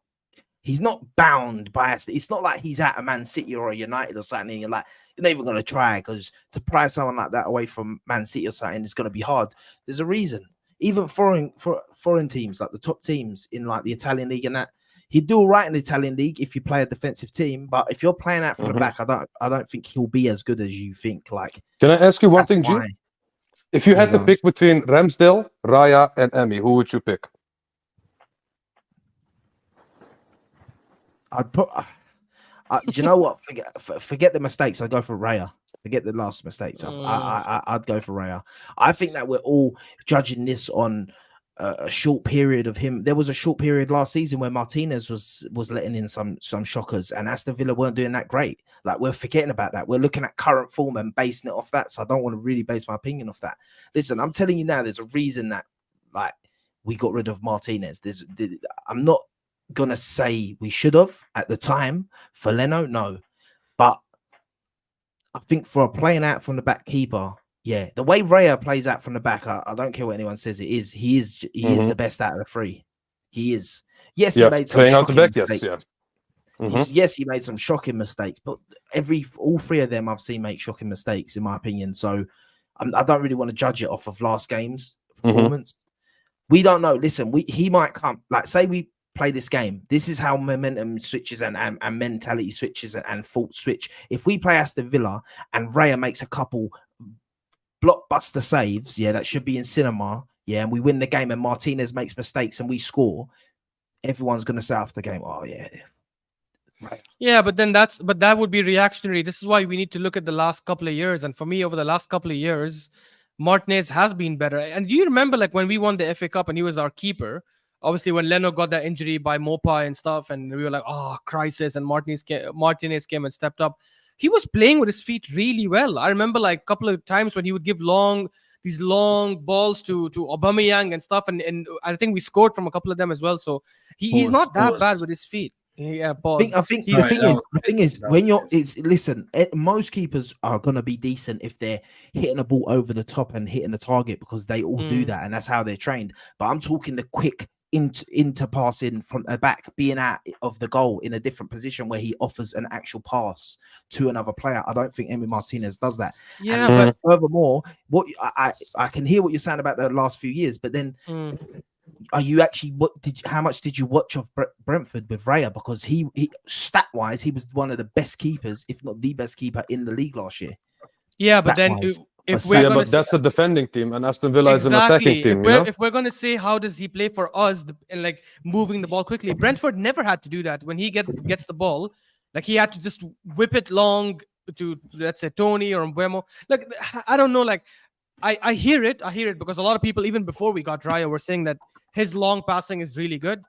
Speaker 3: bound by us. It's not like he's at a Man City or a United or something, and you're like, you're not even going to try, because to pry someone like that away from Man City or something is going to be hard. There's a reason. Even foreign teams, like the top teams in like the Italian league and that, he'd do all right in the Italian league if you play a defensive team. But if you're playing out from the back, I don't think he'll be as good as you think. Like,
Speaker 4: Can I ask you one
Speaker 3: that's
Speaker 4: thing, G?
Speaker 3: why.
Speaker 4: If you
Speaker 3: Yeah,
Speaker 4: had
Speaker 3: go
Speaker 4: to
Speaker 3: on.
Speaker 4: pick between Ramsdale, Raya, and Emmy, who would you pick?
Speaker 3: I'd put. Do you know what? Forget the mistakes. I'd go for Raya. Forget the last mistakes. I'd go for Raya. I think that we're all judging this on a short period of him. There was a short period last season where Martinez was letting in some shockers, and Aston Villa weren't doing that great. Like, we're forgetting about that. We're looking at current form and basing it off that. So I don't want to really base my opinion off that. Listen, I'm telling you now, there's a reason that like we got rid of Martinez. I'm not gonna say we should have at the time for Leno, no, but I think for a playing out from the back keeper, yeah, the way Raya plays out from the back, I don't care what anyone says. He is the best out of the three. He is. Yes, he made some
Speaker 4: playing out the back,
Speaker 3: mistakes.
Speaker 4: yes,
Speaker 3: Yes, he made some shocking mistakes, but all three of them I've seen make shocking mistakes, in my opinion. So I don't really want to judge it off of last game's performance. We don't know. Listen, he might come. Like, say we play this game. This is how momentum switches and mentality switches and thought switch. If we play Aston Villa and Raya makes a couple blockbuster saves, yeah, that should be in cinema, yeah, and we win the game and Martinez makes mistakes and we score, everyone's going to say after the game, oh yeah. Right.
Speaker 5: Yeah, but that would be reactionary. This is why we need to look at the last couple of years. And for me, over the last couple of years, Martinez has been better. And do you remember, like, when we won the FA Cup and he was our keeper? Obviously, when Leno got that injury by Mopa and stuff, and we were like, oh, crisis. And Martinez came and stepped up. He was playing with his feet really well. I remember, like, a couple of times when he would give these long balls to Aubameyang and stuff. And I think we scored from a couple of them as well. So he's not that bad with his feet. Yeah, pause.
Speaker 3: I think the thing is when most keepers are gonna be decent if they're hitting a ball over the top and hitting the target, because they all do that and that's how they're trained. But I'm talking the quick into passing from the back, being out of the goal in a different position where he offers an actual pass to another player. I don't think Emi Martinez does that.
Speaker 5: Yeah,
Speaker 3: but furthermore, what I can hear what you're saying about the last few years, but then. Are you actually how much did you watch of Brentford with Raya? Because he stat wise, he was one of the best keepers, if not the best keeper in the league last year.
Speaker 5: Yeah, but then
Speaker 4: but that's a defending team, and Aston Villa is an attacking team.
Speaker 5: If we're gonna say how does he play for us and like moving the ball quickly, Brentford never had to do that. When he gets the ball, like he had to just whip it long to, let's say, Tony or Mbeumo. Like, I don't know, like I hear it because a lot of people, even before we got Raya, were saying that his long passing is really good.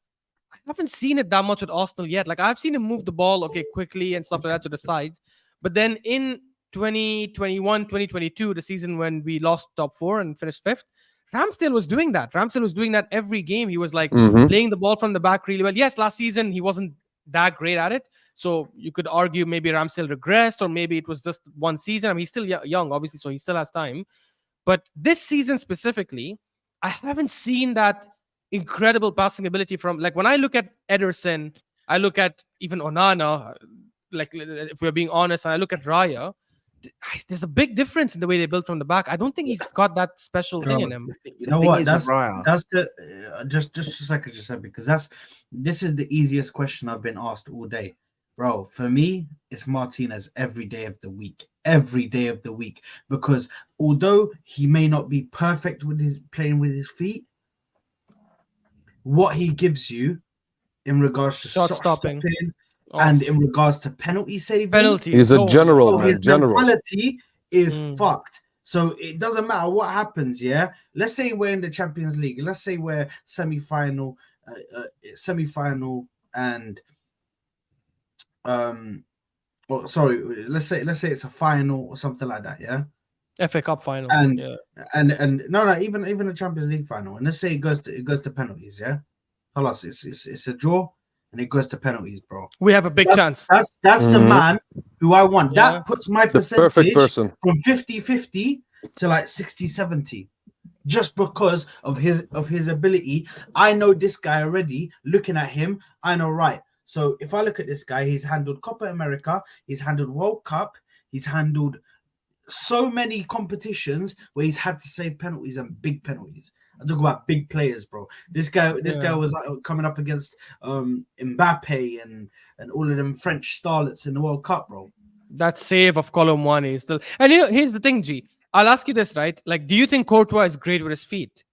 Speaker 5: I haven't seen it that much at Arsenal yet. Like, I've seen him move the ball, quickly and stuff like that to the sides. But then in 2021, 2022, the season when we lost top 4 and finished 5th, Ramsdale was doing that. Ramsdale was doing that every game. He was like
Speaker 4: Mhm.
Speaker 5: playing the ball from the back really well. Yes, last season he wasn't that great at it. So you could argue maybe Ramsdale regressed, or maybe it was just one season. I mean, he's still young, obviously, so he still has time. But this season specifically, I haven't seen that incredible passing ability from, like, when I look at Ederson, I look at even Onana, like, if we're being honest, and I look at Raya, there's a big difference in the way they build from the back. I don't think he's got that special thing in him.
Speaker 2: You know what? That's the just a second, Giuseppe, because this is the easiest question I've been asked all day, bro. For me, it's Martinez every day of the week, because although he may not be perfect with his playing with his feet, what he gives you in regards to
Speaker 5: Shot stopping.
Speaker 2: and in regards to penalty saving,
Speaker 4: he's a general.
Speaker 2: his
Speaker 4: general.
Speaker 2: mentality is fucked. So it doesn't matter what happens. Yeah, let's say we're in the Champions League. Let's say we're semi-final, and well, sorry. Let's say it's a final or something like that. Yeah.
Speaker 5: FA Cup final.
Speaker 2: And
Speaker 5: yeah.
Speaker 2: and no, even a Champions League final. And let's say it goes to penalties. Yeah. Halas, it's a draw. And it goes to penalties, bro.
Speaker 5: We have a big chance.
Speaker 2: That's the man who I want.
Speaker 5: Yeah.
Speaker 2: That puts my
Speaker 4: The
Speaker 2: percentage
Speaker 4: perfect person.
Speaker 2: from 50-50 to like 60-70. Just because of his ability. I know this guy already. Looking at him, I know, right. So if I look at this guy, he's handled Copa America, he's handled World Cup, he's handled so many competitions where he's had to save penalties and big penalties. I talk about big players, bro. This guy was coming up against Mbappe and all of them French starlets in the World Cup, bro.
Speaker 5: That save of Colomwani is still. And here's the thing, G. I'll ask you this, right? Like, do you think Courtois is great with his feet?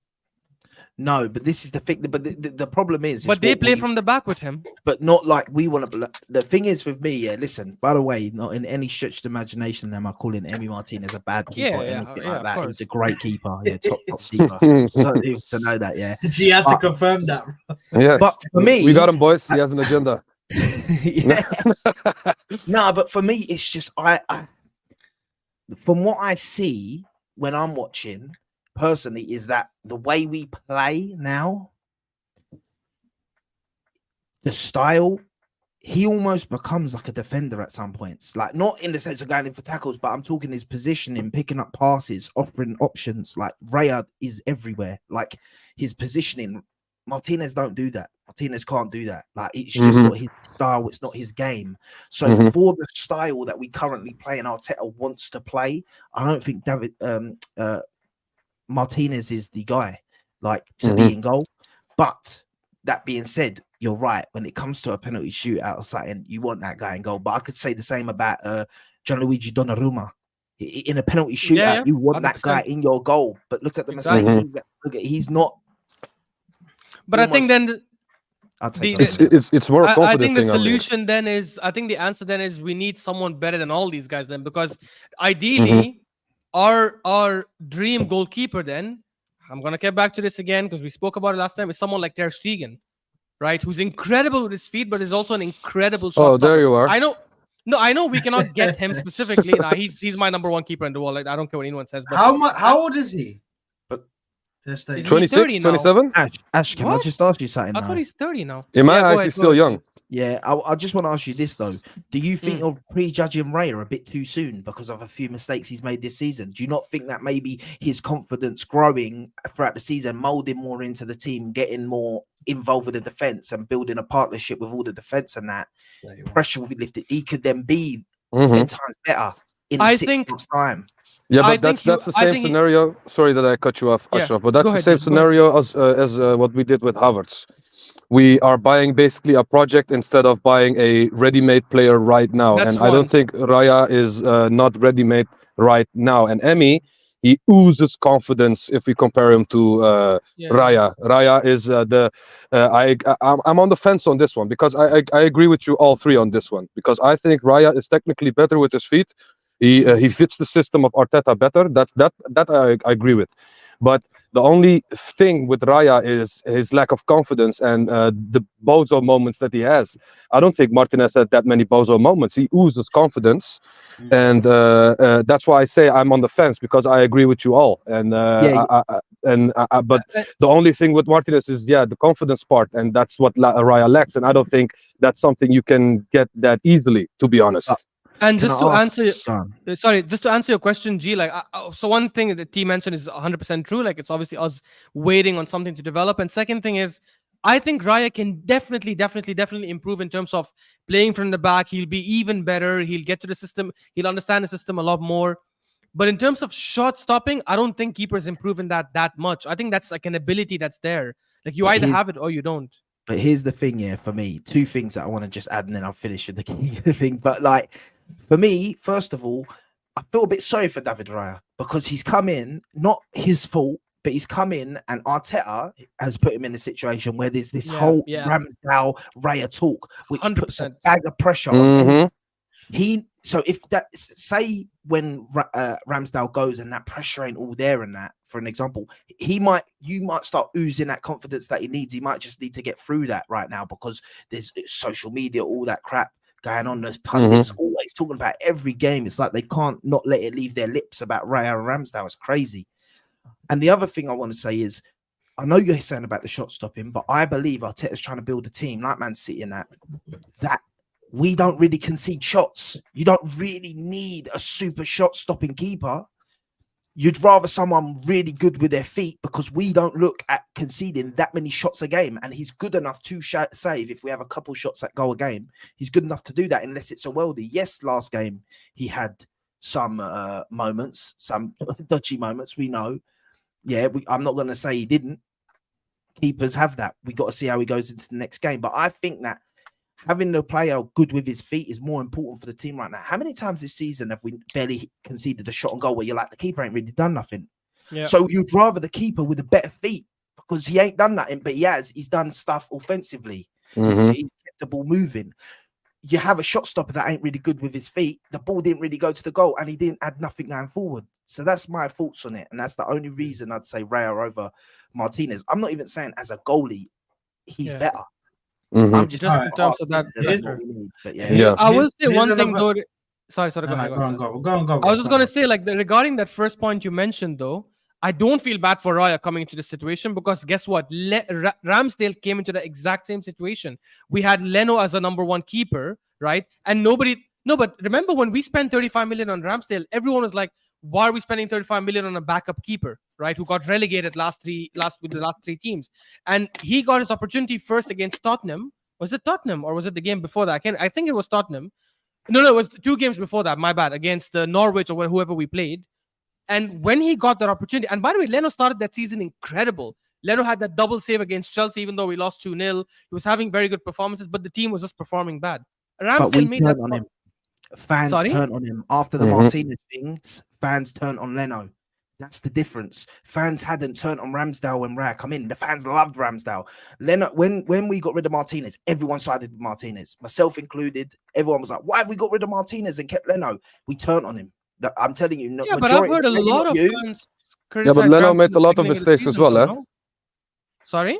Speaker 3: No, but this is the thing. But the problem is,
Speaker 5: But they play from the back with him.
Speaker 3: But not like we want to. The thing is with me, yeah. Listen, by the way, not in any stretched imagination am I calling Emi Martinez a bad keeper or anything like that. He's a great keeper, yeah, top keeper. So to know that, yeah.
Speaker 2: She had to confirm that.
Speaker 4: Yeah,
Speaker 3: but for me,
Speaker 4: we got him, boys. He has an agenda.
Speaker 3: No, but for me, it's just I from what I see when I'm watching personally is that the way we play now, the style, he almost becomes like a defender at some points. Like, not in the sense of going in for tackles, but I'm talking his positioning, picking up passes, offering options. Like, Raya is everywhere. Like, his positioning, Martinez don't do that. Martinez can't do that. Like, it's just not his style. It's not his game. So for the style that we currently play and Arteta wants to play, I don't think Martinez is the guy, like, to be in goal. But that being said, you're right. When it comes to a penalty shootout or something, you want that guy in goal. But I could say the same about Gianluigi Donnarumma. In a penalty shootout, you want 100%. That guy in your goal. But look at the mistakes. He's not.
Speaker 5: But
Speaker 3: almost,
Speaker 5: I think then
Speaker 4: it's more a confidence
Speaker 5: I think the
Speaker 4: thing,
Speaker 5: solution then is, I think the answer then is we need someone better than all these guys then, because ideally our dream goalkeeper then, I'm gonna get back to this again because we spoke about it last time, is someone like Ter Stegen, right? Who's incredible with his feet, but is also an incredible shot.
Speaker 4: Oh, there you are.
Speaker 5: I know we cannot get him specifically. Nah, he's my number one keeper in the world. Like, I don't care what anyone says. But
Speaker 2: how old is he?
Speaker 5: 26,
Speaker 4: 27?
Speaker 3: Ash, can I just ask you something?
Speaker 5: I thought he's 30 now.
Speaker 4: In my eyes, he's still young.
Speaker 3: Yeah, I just want to ask you this though. Do you think you're prejudging Raya a bit too soon because of a few mistakes he's made this season? Do you not think that maybe his confidence growing throughout the season, molding more into the team, getting more involved with the defense and building a partnership with all the defense and that pressure will be lifted? He could then be 10 times better in 6 months' time.
Speaker 4: Yeah, but that's the same scenario. Sorry that I cut you off, Ashraf, but that's the same scenario as what we did with Havertz. We are buying basically a project instead of buying a ready-made player right now. I don't think Raya is not ready-made right now. And Emi, he oozes confidence if we compare him to Raya. Raya is I'm on the fence on this one because I agree with you all three on this one, because I think Raya is technically better with his feet. He fits the system of Arteta better. That I agree with. But the only thing with Raya is his lack of confidence and the bozo moments that he has. I don't think Martinez had that many bozo moments. He oozes confidence, and that's why I say I'm on the fence, because I agree with you all. And but the only thing with Martinez is the confidence part, and that's what Raya lacks. And I don't think that's something you can get that easily, to be honest.
Speaker 5: And
Speaker 3: Can
Speaker 5: just
Speaker 3: I
Speaker 5: to
Speaker 3: ask,
Speaker 5: answer,
Speaker 3: son?
Speaker 5: sorry, just to answer your question, G, like, so one thing that T mentioned is 100% true. Like, it's obviously us waiting on something to develop. And second thing is, I think Raya can definitely improve in terms of playing from the back. He'll be even better. He'll get to the system. He'll understand the system a lot more. But in terms of shot stopping, I don't think keepers improve in that much. I think that's like an ability that's there. Like, you either have it or you don't.
Speaker 3: But here's the thing, for me, two things that I want to just add, and then I'll finish with the key thing. But like, for me, first of all, I feel a bit sorry for David Raya, because he's come in, not his fault, but he's come in and Arteta has put him in a situation where there's this whole Ramsdale Raya talk, which 100%. Puts a bag of pressure on him. So if that, say when Ramsdale goes and that pressure ain't all there, and that, for an example, you might start oozing that confidence that he needs. He might just need to get through that right now, because there's social media, all that crap going on. There's pundits always talking about every game. It's like they can't not let it leave their lips about Raya and Ramsdale. It's crazy. And the other thing I want to say is, I know you're saying about the shot stopping, but I believe Arteta's trying to build a team like Man City and that we don't really concede shots. You don't really need a super shot stopping keeper. You'd rather someone really good with their feet, because we don't look at conceding that many shots a game. And he's good enough to save if we have a couple shots that go a game. He's good enough to do that unless it's a worldie. Yes, last game he had some moments, some dodgy moments, we know. I'm not going to say he didn't. Keepers have that. We got to see how he goes into the next game. But I think that having the player good with his feet is more important for the team right now. How many times this season have we barely conceded a shot on goal where you're like, the keeper ain't really done nothing? Yeah. So you'd rather the keeper with the better feet, because he ain't done nothing, but he's done stuff offensively. He's kept the ball moving. You have a shot stopper that ain't really good with his feet. The ball didn't really go to the goal, and he didn't add nothing going forward. So that's my thoughts on it. And that's the only reason I'd say Raya over Martinez. I'm not even saying as a goalie, he's better. I'm just
Speaker 5: in terms of that.
Speaker 3: I
Speaker 5: will say one thing though. Sorry, go on. I was just going to say, like, regarding that first point you mentioned, though, I don't feel bad for Raya coming into this situation, because guess what? Ramsdale came into the exact same situation. We had Leno as a number one keeper, right? And but remember when we spent 35 million on Ramsdale, everyone was like, why are we spending 35 million on a backup keeper, right? Who got relegated with the last three teams. And he got his opportunity first against Tottenham. Was it Tottenham or was it the game before that? I think it was Tottenham. No, it was 2 games before that. My bad. Against Norwich or whoever we played. And when he got that opportunity, and by the way, Leno started that season incredible. Leno had that double save against Chelsea, even though we lost 2-0. He was having very good performances, but the team was just performing bad. Ramsdale made that on him.
Speaker 3: Fans turn on him after the Martinez things. Fans turn on Leno. That's the difference. Fans hadn't turned on Ramsdale when Raya come in. The fans loved Ramsdale. Leno, when we got rid of Martinez, everyone sided with Martinez, myself included. Everyone was like, "Why have we got rid of Martinez and kept Leno?" We turned on him. I'm telling you,
Speaker 5: yeah, but I've heard a lot of fans
Speaker 4: criticize. Yeah, but Leno made a lot of mistakes as well, eh?
Speaker 5: Sorry.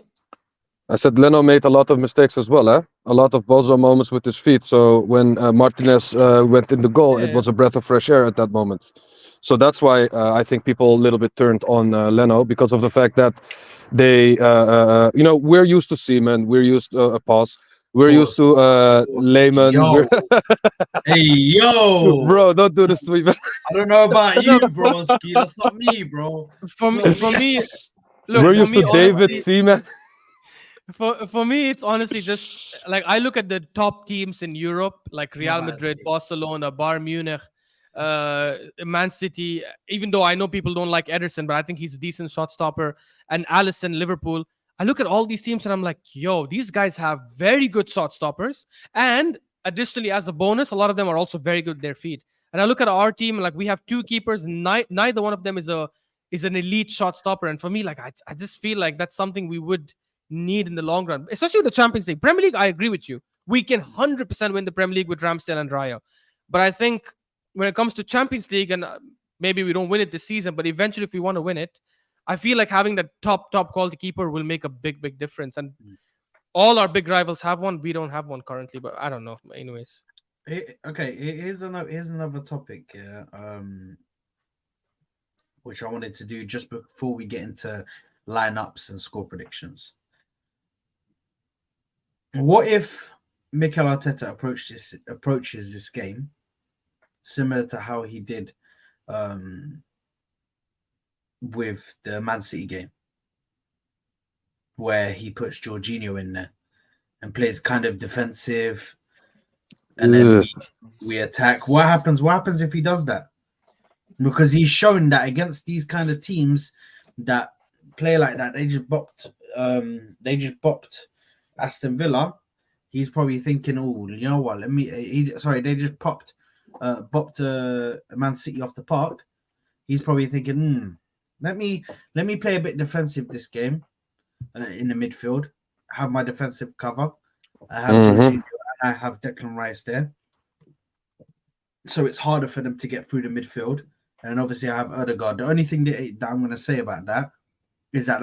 Speaker 4: I said Leno made a lot of mistakes as well, eh? A lot of bozo moments with his feet. So when Martinez went in the goal, it was a breath of fresh air at that moment. So that's why I think people a little bit turned on Leno, because of the fact that they, we're used to Seaman, we're used to a pass, we're used to Lehman.
Speaker 2: Hey, yo!
Speaker 4: Bro, don't do this to me, man.
Speaker 2: I don't know about you, bro. That's not me, bro.
Speaker 5: For me, look,
Speaker 4: we're used to David Seaman.
Speaker 5: For me, it's honestly just like I look at the top teams in Europe, like Real Madrid, Barcelona, Bayern Munich, Man City. Even though I know people don't like Ederson, but I think he's a decent shot stopper. And Alisson, Liverpool. I look at all these teams and I'm like, yo, these guys have very good shot stoppers. And additionally, as a bonus, a lot of them are also very good with their feet. And I look at our team, like we have 2 keepers. Neither one of them is an elite shot stopper. And for me, like I just feel like that's something we would need in the long run, especially with the Champions League. Premier League, I agree with you. We can 100% win the Premier League with Ramsdale and Raya. But I think when it comes to Champions League, and maybe we don't win it this season, but eventually if we want to win it, I feel like having that top quality keeper will make a big difference. And all our big rivals have one. We don't have one currently, but I don't know. Anyways,
Speaker 2: Okay, here's another topic. Which I wanted to do just before we get into lineups and score predictions. What if Mikel Arteta approaches this game similar to how he did with the Man City game, where he puts Jorginho in there and plays kind of defensive, and then we attack? What happens? What happens if he does that? Because he's shown that against these kind of teams that play like that, they just bopped Aston Villa. He's probably thinking, oh, you know what? They just bopped Man City off the park. He's probably thinking, let me play a bit defensive this game in the midfield. Have my defensive cover. I have Jorginho and I have Declan Rice there, so it's harder for them to get through the midfield. And obviously, I have Odegaard. The only thing that I'm going to say about that is that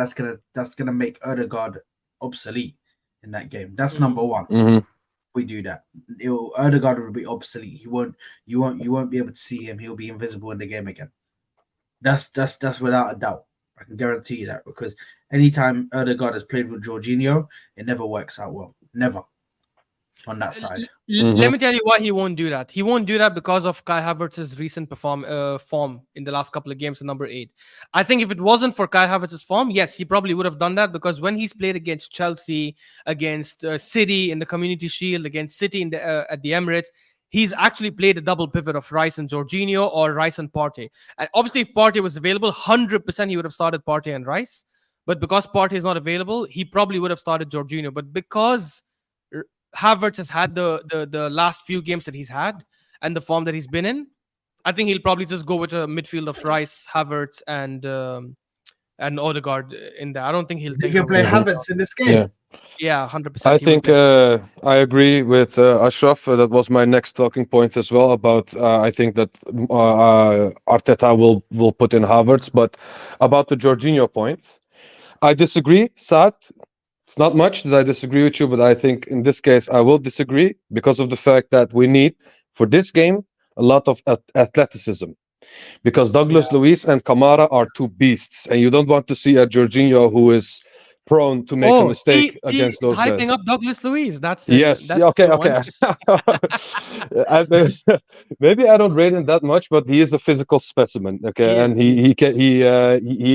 Speaker 2: that's gonna make Odegaard obsolete in that game. That's number one.
Speaker 4: Mm-hmm.
Speaker 2: We do that. Odegaard will be obsolete. You won't be able to see him. He'll be invisible in the game again. That's without a doubt. I can guarantee you that, because anytime Odegaard has played with Jorginho, it never works out well. Never. On that side.
Speaker 5: Let me tell you why he won't do that. He won't do that because of Kai Havertz's recent form in the last couple of games at number 8. I think if it wasn't for Kai Havertz's form, yes, he probably would have done that, because when he's played against Chelsea, against City in the Community Shield, against City in at the Emirates, he's actually played a double pivot of Rice and Jorginho or Rice and Partey. And obviously, if Partey was available, 100% he would have started Partey and Rice. But because Partey is not available, he probably would have started Jorginho. But because Havertz has had the last few games that he's had and the form that he's been in, I think he'll probably just go with a midfield of Rice, Havertz, and Odegaard in there. I don't think he'll
Speaker 2: play Havertz in this game.
Speaker 5: Yeah, 100%.
Speaker 4: I think I agree with Ashraf. That was my next talking point as well. About I think that Arteta will put in Havertz, but about the Jorginho point, I disagree, Saad. It's not much that I disagree with you, but I think in this case I will disagree because of the fact that we need, for this game, a lot of athleticism. Because Douglas Luiz and Kamara are two beasts, and you don't want to see a Jorginho who is prone to make a mistake against those guys.
Speaker 5: Hyping up Douglas Luiz. That's
Speaker 4: yes.
Speaker 5: That's
Speaker 4: okay. Maybe I don't rate him that much, but he is a physical specimen. Okay, and he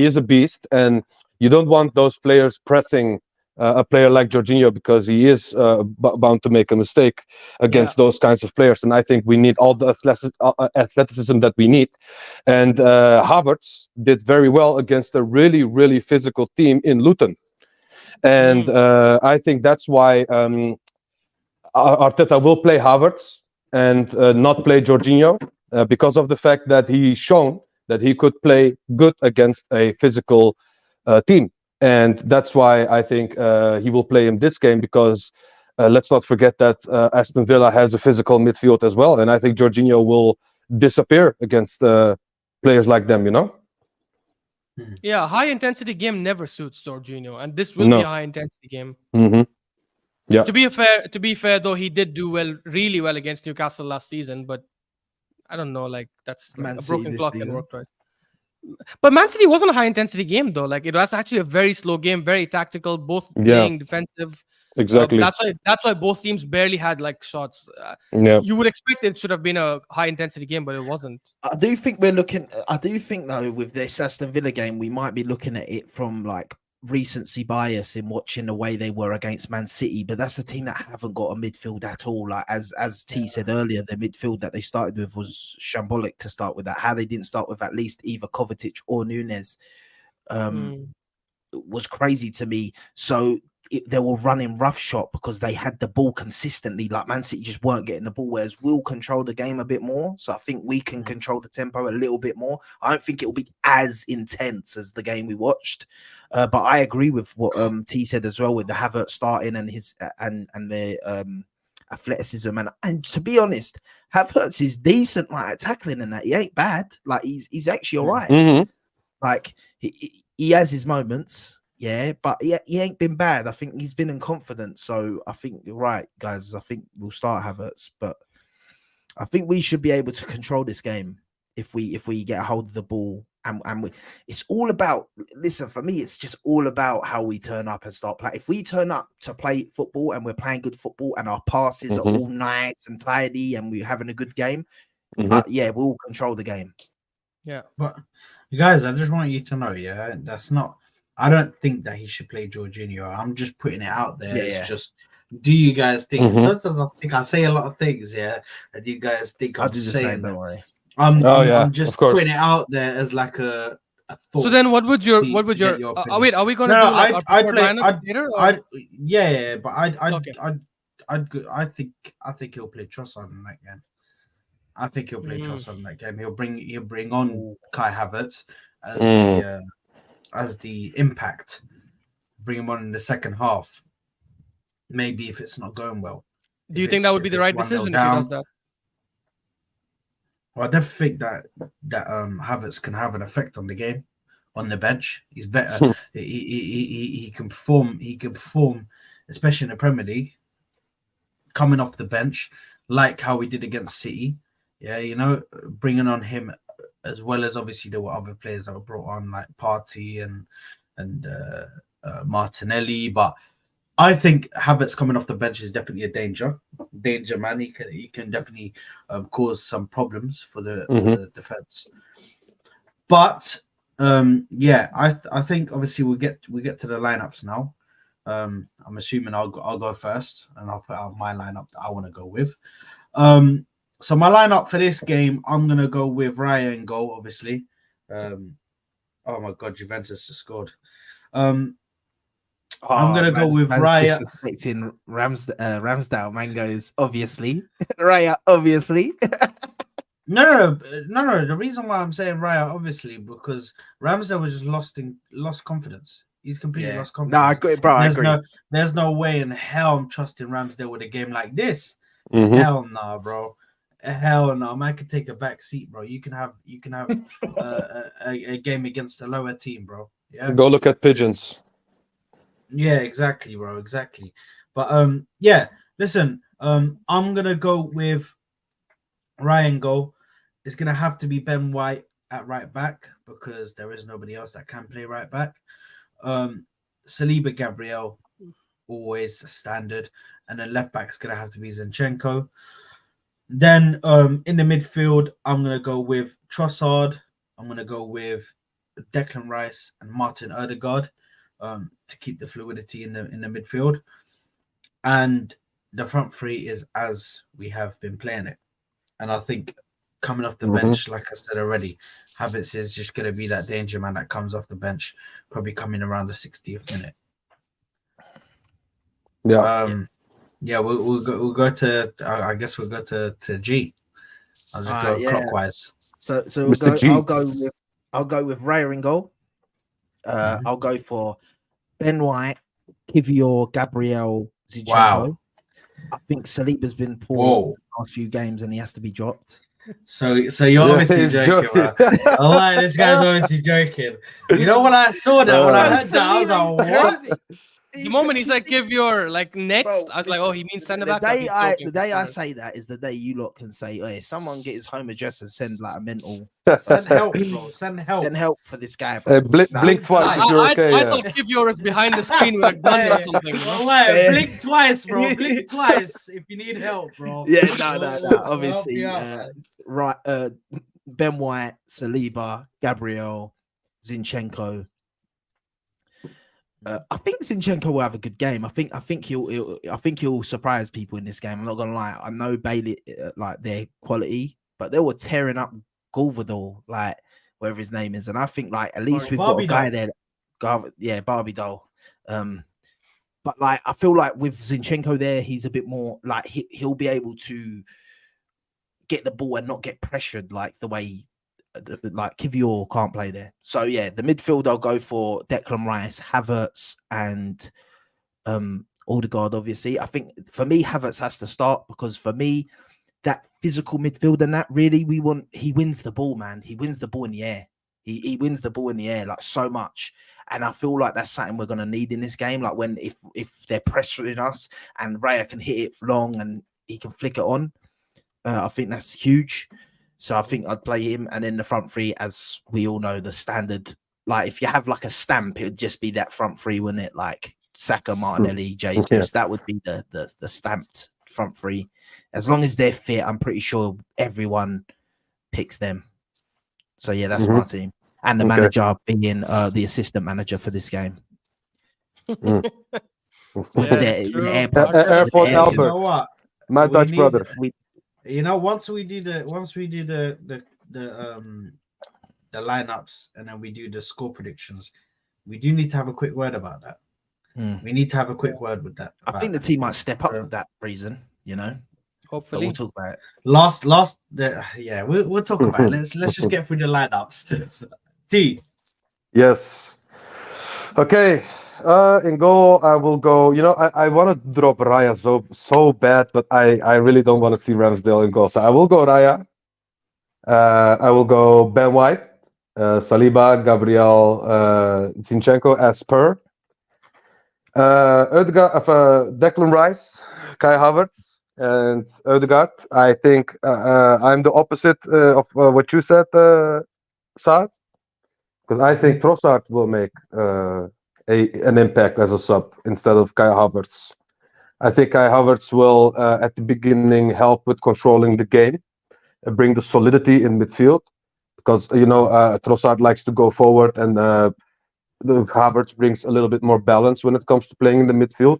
Speaker 4: is a beast, and you don't want those players pressing a player like Jorginho, because he is bound to make a mistake against those kinds of players. And I think we need all the athleticism that we need. And Havertz did very well against a really, really physical team in Luton. And I think that's why Arteta will play Havertz and not play Jorginho, because of the fact that he's shown that he could play good against a physical team. And that's why I think he will play him this game, because let's not forget that Aston Villa has a physical midfield as well. And I think Jorginho will disappear against players like them, you know?
Speaker 5: Yeah, high-intensity game never suits Jorginho, and this will be a high-intensity game.
Speaker 4: Yeah.
Speaker 5: To be fair, though, he did do really well against Newcastle last season, but I don't know, like that's like a broken clock and work twice. But Man City wasn't a high-intensity game, though. Like, it was actually a very slow game, very tactical, both playing defensive.
Speaker 4: Exactly.
Speaker 5: That's why both teams barely had like shots. You would expect it should have been a high-intensity game, but it wasn't.
Speaker 3: I do think though, with this Aston Villa game, we might be looking at it from like recency bias in watching the way they were against Man City, but that's a team that haven't got a midfield at all. Like as T said earlier, the midfield that they started with was shambolic to start with. That how they didn't start with at least either Kovacic or Nunes was crazy to me. So they were running roughshod because they had the ball consistently. Like Man City just weren't getting the ball, whereas we'll control the game a bit more. So I think we can control the tempo a little bit more. I don't think it will be as intense as the game we watched. But I agree with what T said as well, with the Havertz starting and his and the athleticism. And to be honest, Havertz is decent like tackling and that. He ain't bad. Like he's actually all right.
Speaker 4: Mm-hmm.
Speaker 3: Like he has his moments, yeah, but he ain't been bad. I think he's been in confidence. So I think you're right, guys. I think we'll start Havertz, but I think we should be able to control this game if we get a hold of the ball. And it's all about, listen, for me, it's just all about how we turn up and start playing. If we turn up to play football and we're playing good football and our passes are all nice and tidy and we're having a good game, yeah, we'll control the game.
Speaker 5: Yeah.
Speaker 2: But you guys, I just want you to know, yeah, that's not. I don't think that he should play Jorginho. I'm just putting it out there.
Speaker 3: Yeah,
Speaker 2: It's
Speaker 3: yeah.
Speaker 2: just, do you guys think? Sometimes I think I say a lot of things, yeah, and you guys think
Speaker 3: I'll
Speaker 2: I'm
Speaker 3: do the
Speaker 2: saying
Speaker 3: same,
Speaker 2: that.
Speaker 3: don't worry.
Speaker 2: I'm just
Speaker 4: of course.
Speaker 2: putting it out there as like a thought.
Speaker 5: So then, what would your
Speaker 2: to get your opinion.
Speaker 5: wait? Are we gonna
Speaker 2: No,
Speaker 5: do like our
Speaker 2: I'd
Speaker 5: preferred
Speaker 2: play.
Speaker 5: lineup later? Or?
Speaker 2: Yeah, but
Speaker 5: Okay.
Speaker 2: I think he'll play Trossard in that game. I think he'll play Trossard in that game. He'll bring on Kai Havertz as the impact. Bring him on in the second half. Maybe if it's not going well.
Speaker 5: Do you think that would be the right decision if he does that?
Speaker 2: Well, I definitely think that Havertz can have an effect on the game, on the bench. He's better. he can perform. He can perform, especially in the Premier League, coming off the bench, like how we did against City. Yeah, you know, bringing on him, as well as obviously there were other players that were brought on like Partey and Martinelli, but I think Havertz coming off the bench is definitely a danger man. He can definitely cause some problems for the defense. But yeah, I think obviously we get to the lineups now. I'm assuming I'll go first, and I'll put out my lineup that I want to go with. So my lineup for this game, I'm gonna go with Raya in goal, obviously. Oh my God, Juventus just scored. I'm gonna go with Raya.
Speaker 3: Disrespecting Ramsdale. Man goes, obviously. Raya, obviously.
Speaker 2: No. The reason why I'm saying Raya, obviously, because Ramsdale was just lost confidence. He's completely lost confidence.
Speaker 3: No, I agree, bro. I agree.
Speaker 2: There's no way in hell I'm trusting Ramsdale with a game like this. Hell no, bro. Hell no, man could take a back seat, bro. You can have a game against a lower team, bro. Yeah.
Speaker 4: Go look at pigeons.
Speaker 2: Yeah, exactly, bro. Exactly. But yeah, listen, I'm gonna go with Ryan goal. It's gonna have to be Ben White at right back because there is nobody else that can play right back. Saliba, Gabriel, always the standard, and then left back is gonna have to be Zinchenko. Then in the midfield, I'm gonna go with Trossard. I'm gonna go with Declan Rice and Martin Odegaard to keep the fluidity in the midfield. And the front three is as we have been playing it. And I think coming off the bench, like I said already, Havertz is just gonna be that danger man that comes off the bench, probably coming around the 60th minute.
Speaker 4: Yeah.
Speaker 2: Yeah, we'll go to. I guess we'll go to G. I'll just go clockwise.
Speaker 3: So
Speaker 4: Mr. G.
Speaker 3: I'll go with Raya in goal. I'll go for Ben White, Kivior, Gabriel, Zinchenko.
Speaker 2: Wow.
Speaker 3: I think Saliba's been poor the last few games and he has to be dropped.
Speaker 2: So you're obviously joking, bro. Oh, like, this guy's obviously joking. You know when I saw that, when I heard that, I was like, what?
Speaker 5: The moment he said give your like next,
Speaker 3: Bro,
Speaker 5: I was like, oh, he means send it back.
Speaker 3: The day I say that is the day you lot can say, hey, someone get his home address and send like a mental.
Speaker 2: Send help, bro. Send help.
Speaker 3: Send help for this guy. Bro.
Speaker 4: Blink twice if you're okay.
Speaker 5: I thought give yours behind the screen with a gun or something.
Speaker 2: Blink twice, bro. Blink twice if you need help, bro.
Speaker 3: Yeah, no. Obviously, right. Ben White, Saliba, Gabriel, Zinchenko. I think Zinchenko will have a good game. I think he'll surprise people in this game. I'm not gonna lie. I know Bailey like their quality, but they were tearing up Gulvedor, like whatever his name is, and I think like at least we've got a guy there. Barbie doll. But like I feel like with Zinchenko there, he's a bit more like he'll be able to get the ball and not get pressured like the way. Like Kivior can't play there. So yeah, the midfield I'll go for Declan Rice, Havertz, and Odegaard. Obviously, I think for me Havertz has to start because for me that physical midfield and that really he wins the ball, man. He wins the ball in the air. He wins the ball in the air like so much. And I feel like that's something we're gonna need in this game. Like when if they're pressuring us and Raya can hit it long and he can flick it on, I think that's huge. So I think I'd play him, and then the front three, as we all know, the standard. Like if you have like a stamp, it would just be that front three, wouldn't it? Like Saka, Martinelli, Jesus.
Speaker 4: Yeah.
Speaker 3: That would be the stamped front three. As long as they're fit, I'm pretty sure everyone picks them. So yeah, that's my team. And the manager being the assistant manager for this game.
Speaker 5: Yeah, that's true.
Speaker 4: Airport
Speaker 2: You
Speaker 4: Albert.
Speaker 2: know what?
Speaker 4: My
Speaker 2: We
Speaker 4: Dutch
Speaker 2: need-
Speaker 4: brother.
Speaker 2: You know, once we do the lineups and then we do the score predictions, we do need to have a quick word about that. We need to have a quick word with that.
Speaker 3: I think the team might step up for that reason, you know. But
Speaker 5: Hopefully.
Speaker 3: we'll talk about it.
Speaker 2: We'll talk about it. Let's just get through the lineups. T.
Speaker 4: Yes. Okay. In goal, I will go. You know, I want to drop Raya so bad, but I really don't want to see Ramsdale in goal. So I will go Raya. I will go Ben White, Saliba, Gabriel, Zinchenko as per. Declan Rice, Kai Havertz, and Ødegaard. I think I'm the opposite of what you said, Saad, because I think Trossard will make an impact as a sub instead of Kai Havertz. I think Kai Havertz will, at the beginning, help with controlling the game and bring the solidity in midfield, because Trossard likes to go forward, and the Havertz brings a little bit more balance when it comes to playing in the midfield.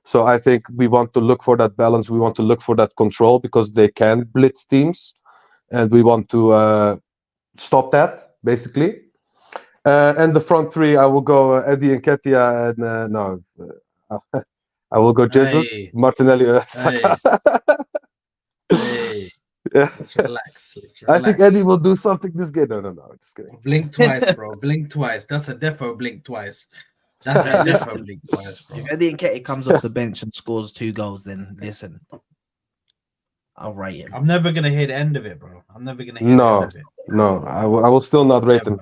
Speaker 4: So I think we want to look for that balance. We want to look for that control, because they can blitz teams, and we want to stop that basically. And the front three, I will go Eddie Nketiah, and I will go Jesus, Martinelli, Saka.
Speaker 2: Hey.
Speaker 4: Yeah.
Speaker 2: Let's relax.
Speaker 4: I think Eddie will do something this game. No, just kidding.
Speaker 2: Blink twice, bro. Blink twice. That's a defo blink twice. That's a defo blink twice, bro.
Speaker 3: If Eddie Nketiah comes off the bench and scores 2 goals, then listen, I'll rate him.
Speaker 2: I'm never gonna hear the end of it, bro. I'm never gonna hear the end of it.
Speaker 4: No, I will still not rate him.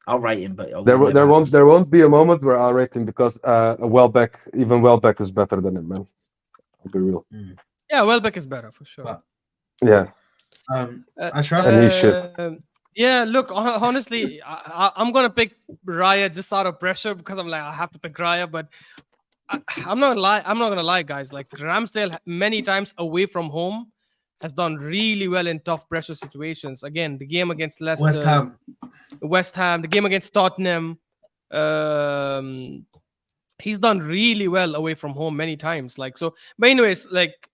Speaker 3: I'll rate him, but
Speaker 4: There won't be a moment where I'll rate him, because even Welbeck is better than him, man. I'll be real.
Speaker 5: Yeah, Welbeck is better for sure.
Speaker 2: But-
Speaker 4: Yeah.
Speaker 2: Ashraf?
Speaker 4: And he's shit.
Speaker 5: Yeah, look, honestly, I'm gonna pick Raya just out of pressure, because I'm like, I have to pick Raya, but I'm not gonna lie, guys. Like Ramsdale, many times away from home, has done really well in tough pressure situations. Again, the game against Leicester, West Ham, the game against Tottenham, he's done really well away from home many times. Like so, but anyways, like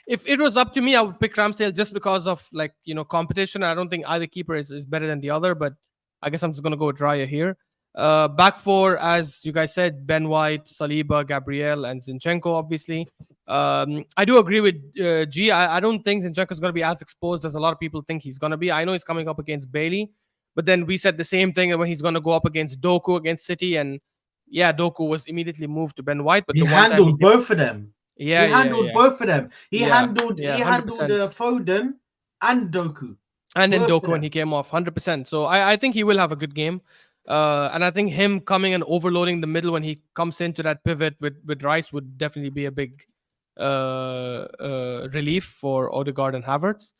Speaker 5: if it was up to me, I would pick Ramsdale just because of competition. I don't think either keeper is better than the other, but I guess I'm just gonna go with Raya here. Back four, as you guys said, Ben White, Saliba, Gabriel, and Zinchenko, obviously. I do agree with G. I don't think Zinchenko is going to be as exposed as a lot of people think he's going to be. I know he's coming up against Bailey, but then we said the same thing when he's going to go up against Doku against City, and yeah, Doku was immediately moved to Ben White. But
Speaker 2: he handled both of them.
Speaker 5: Yeah,
Speaker 2: he handled both of them. He handled
Speaker 5: 100%.
Speaker 2: Foden and Doku.
Speaker 5: And then Doku when he came off, 100%. So I think he will have a good game. And I think him coming and overloading the middle when he comes into that pivot with Rice would definitely be a big relief for Odegaard and Havertz.